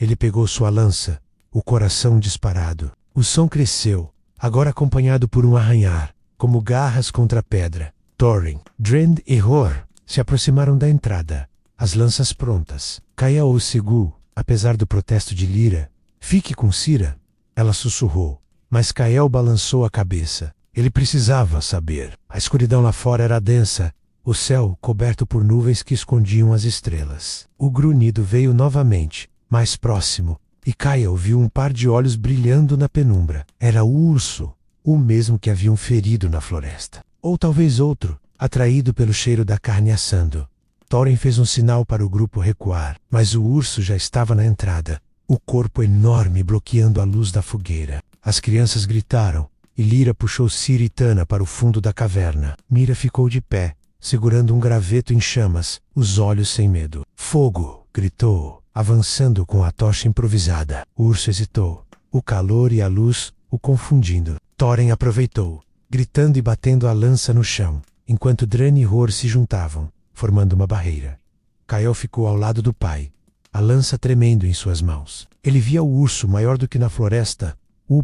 Speaker 1: Ele pegou sua lança, o coração disparado. O som cresceu, agora acompanhado por um arranhar, como garras contra a pedra. Thorin, Drend e Hor se aproximaram da entrada, as lanças prontas. Kael o seguiu, apesar do protesto de Lyra. Fique com Cira, ela sussurrou. Mas Kael balançou a cabeça. Ele precisava saber. A escuridão lá fora era densa, o céu coberto por nuvens que escondiam as estrelas. O grunhido veio novamente, mais próximo, e Kael viu um par de olhos brilhando na penumbra. Era o urso, o mesmo que haviam ferido na floresta. Ou talvez outro, atraído pelo cheiro da carne assando. Thorin fez um sinal para o grupo recuar, mas o urso já estava na entrada, o corpo enorme bloqueando a luz da fogueira. As crianças gritaram, e Lyra puxou Ciri e Tana para o fundo da caverna. Mira ficou de pé, segurando um graveto em chamas, os olhos sem medo. Fogo! Gritou, avançando com a tocha improvisada. O urso hesitou, o calor e a luz o confundindo. Thorin aproveitou, gritando e batendo a lança no chão, enquanto Dran e Hor se juntavam, formando uma barreira. Kael ficou ao lado do pai, a lança tremendo em suas mãos. Ele via o urso maior do que na floresta,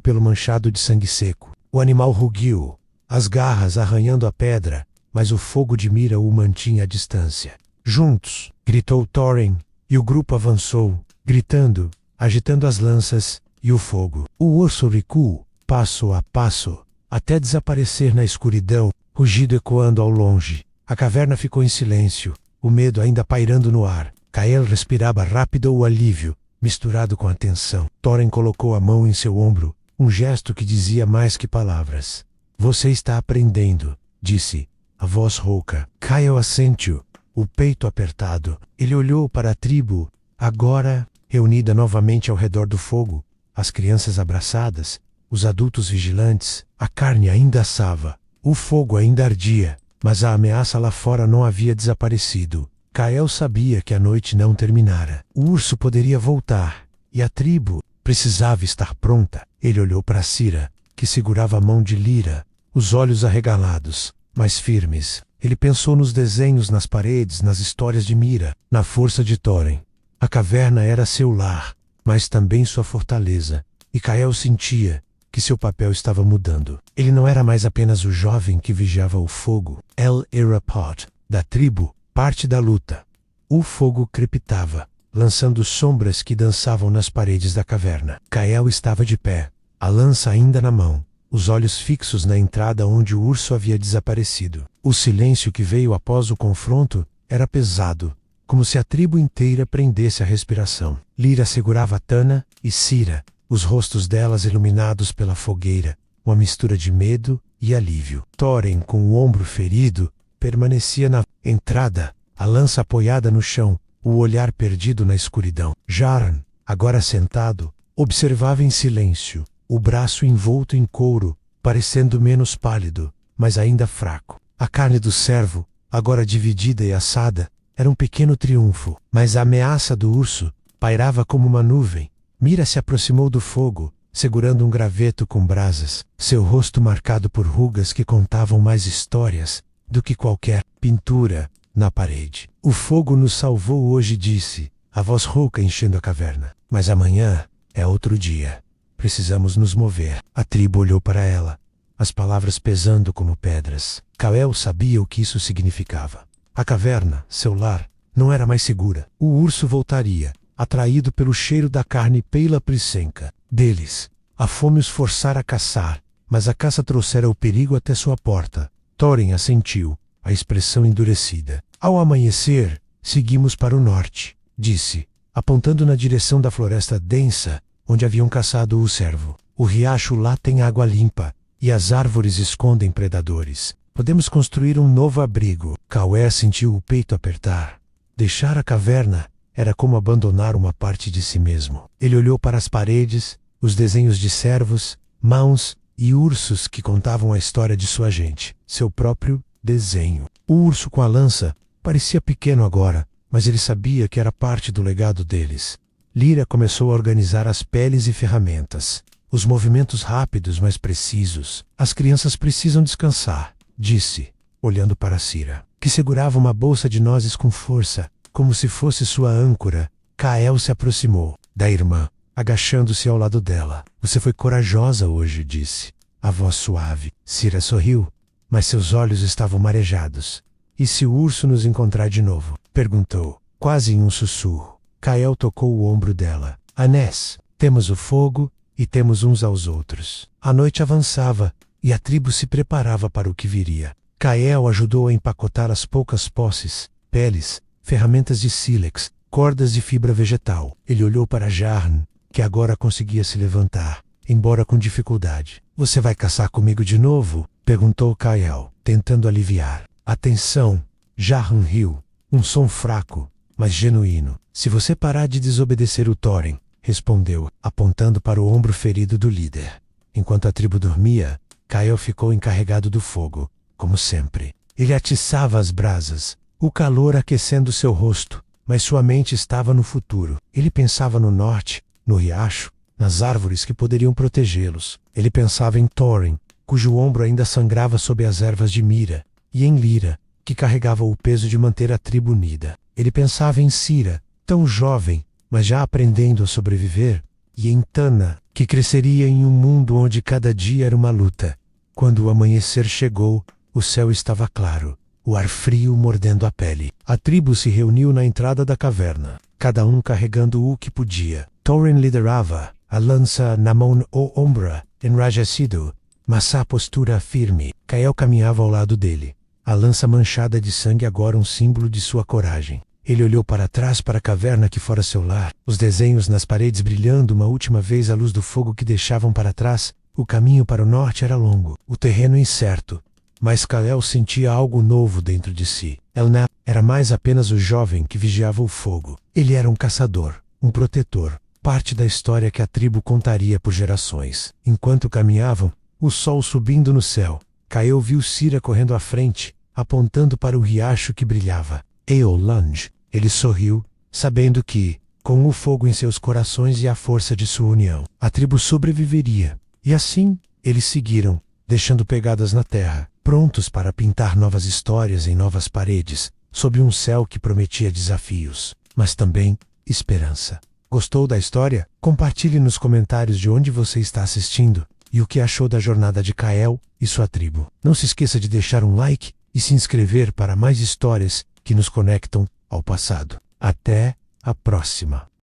Speaker 1: pelo manchado de sangue seco. O animal rugiu, as garras arranhando a pedra, mas o fogo de Mira o mantinha à distância. Juntos! Gritou Thorin, e o grupo avançou, gritando, agitando as lanças e o fogo. O urso recuou, passo a passo, até desaparecer na escuridão, rugido ecoando ao longe. A caverna ficou em silêncio, o medo ainda pairando no ar. Kael respirava rápido o alívio, misturado com a tensão. Thorin colocou a mão em seu ombro, um gesto que dizia mais que palavras. Você está aprendendo, disse, a voz rouca. Kael assentiu, o peito apertado. Ele olhou para a tribo, agora reunida novamente ao redor do fogo, as crianças abraçadas, os adultos vigilantes. A carne ainda assava, o fogo ainda ardia, mas a ameaça lá fora não havia desaparecido. Kael sabia que a noite não terminara. O urso poderia voltar, e a tribo precisava estar pronta. Ele olhou para Cira, que segurava a mão de Lyra, os olhos arregalados, mas firmes. Ele pensou nos desenhos nas paredes, nas histórias de Mira, na força de Thorin. A caverna era seu lar, mas também sua fortaleza, e Kael sentia que seu papel estava mudando. Ele não era mais apenas o jovem que vigiava o fogo. El era part da tribo, parte da luta. O fogo crepitava, lançando sombras que dançavam nas paredes da caverna. Kael estava de pé, a lança ainda na mão, os olhos fixos na entrada onde o urso havia desaparecido. O silêncio que veio após o confronto era pesado, como se a tribo inteira prendesse a respiração. Lyra segurava Tana e Cira, os rostos delas iluminados pela fogueira, uma mistura de medo e alívio. Thorin, com o ombro ferido, permanecia na entrada, a lança apoiada no chão, o olhar perdido na escuridão. Jarn, agora sentado, observava em silêncio, o braço envolto em couro, parecendo menos pálido, mas ainda fraco. A carne do cervo, agora dividida e assada, era um pequeno triunfo, mas a ameaça do urso pairava como uma nuvem. Mira se aproximou do fogo, segurando um graveto com brasas, seu rosto marcado por rugas que contavam mais histórias do que qualquer pintura na parede. O fogo nos salvou hoje, disse, a voz rouca enchendo a caverna. Mas amanhã é outro dia. Precisamos nos mover. A tribo olhou para ela, as palavras pesando como pedras. Kael sabia o que isso significava. A caverna, seu lar, não era mais segura. O urso voltaria, atraído pelo cheiro da carne pela prisenca deles. A fome os forçara a caçar, mas a caça trouxera o perigo até sua porta. Thorin assentiu, a expressão endurecida. Ao amanhecer, seguimos para o norte, disse, apontando na direção da floresta densa, onde haviam caçado o cervo. O riacho lá tem água limpa, e as árvores escondem predadores. Podemos construir um novo abrigo. Kael sentiu o peito apertar. Deixar a caverna era como abandonar uma parte de si mesmo. Ele olhou para as paredes, os desenhos de cervos, mãos e ursos que contavam a história de sua gente. Seu próprio desenho. O urso com a lança parecia pequeno agora, mas ele sabia que era parte do legado deles. Lyra começou a organizar as peles e ferramentas. Os movimentos rápidos, mas precisos. As crianças precisam descansar, disse, olhando para Cira, que segurava uma bolsa de nozes com força, como se fosse sua âncora. Kael se aproximou da irmã, agachando-se ao lado dela. Você foi corajosa hoje, disse, a voz suave. Cira sorriu, mas seus olhos estavam marejados, E se o urso nos encontrar de novo? Perguntou, quase em um sussurro. Kael tocou o ombro dela. Anés, temos o fogo e temos uns aos outros. A noite avançava e a tribo se preparava para o que viria. Kael ajudou a empacotar as poucas posses, peles, ferramentas de sílex, cordas de fibra vegetal. Ele olhou para Jarn, que agora conseguia se levantar, embora com dificuldade. Você vai caçar comigo de novo? Perguntou Kael, tentando aliviar. Atenção! Jarn riu, um som fraco, mas genuíno. Se você parar de desobedecer o Thorin, respondeu, apontando para o ombro ferido do líder. Enquanto a tribo dormia, Kael ficou encarregado do fogo, como sempre. Ele atiçava as brasas, o calor aquecendo seu rosto, mas sua mente estava no futuro. Ele pensava no norte, no riacho, nas árvores que poderiam protegê-los. Ele pensava em Thorin, cujo ombro ainda sangrava sob as ervas de Mira, e em Lyra, que carregava o peso de manter a tribo unida. Ele pensava em Síra, tão jovem, mas já aprendendo a sobreviver, e em Tana, que cresceria em um mundo onde cada dia era uma luta. Quando o amanhecer chegou, o céu estava claro, o ar frio mordendo a pele. A tribo se reuniu na entrada da caverna, cada um carregando o que podia. Thorin liderava, a lança na mão ou ombro, enrajecido, mas a postura firme. Kael caminhava ao lado dele, a lança manchada de sangue agora um símbolo de sua coragem. Ele olhou para trás para a caverna que fora seu lar, os desenhos nas paredes brilhando uma última vez à luz do fogo que deixavam para trás. O caminho para o norte era longo, o terreno incerto, mas Kael sentia algo novo dentro de si. Elnap era mais apenas o jovem que vigiava o fogo. Ele era um caçador, um protetor, parte da história que a tribo contaria por gerações. Enquanto caminhavam, o sol subindo no céu, Kael viu Síra correndo à frente, apontando para o riacho que brilhava. Eolange. Ele sorriu, sabendo que, com o fogo em seus corações e a força de sua união, a tribo sobreviveria. E assim, eles seguiram, deixando pegadas na terra, prontos para pintar novas histórias em novas paredes, sob um céu que prometia desafios, mas também esperança. Gostou da história? Compartilhe nos comentários de onde você está assistindo e o que achou da jornada de Kael e sua tribo. Não se esqueça de deixar um like e se inscrever para mais histórias que nos conectam ao passado. Até a próxima!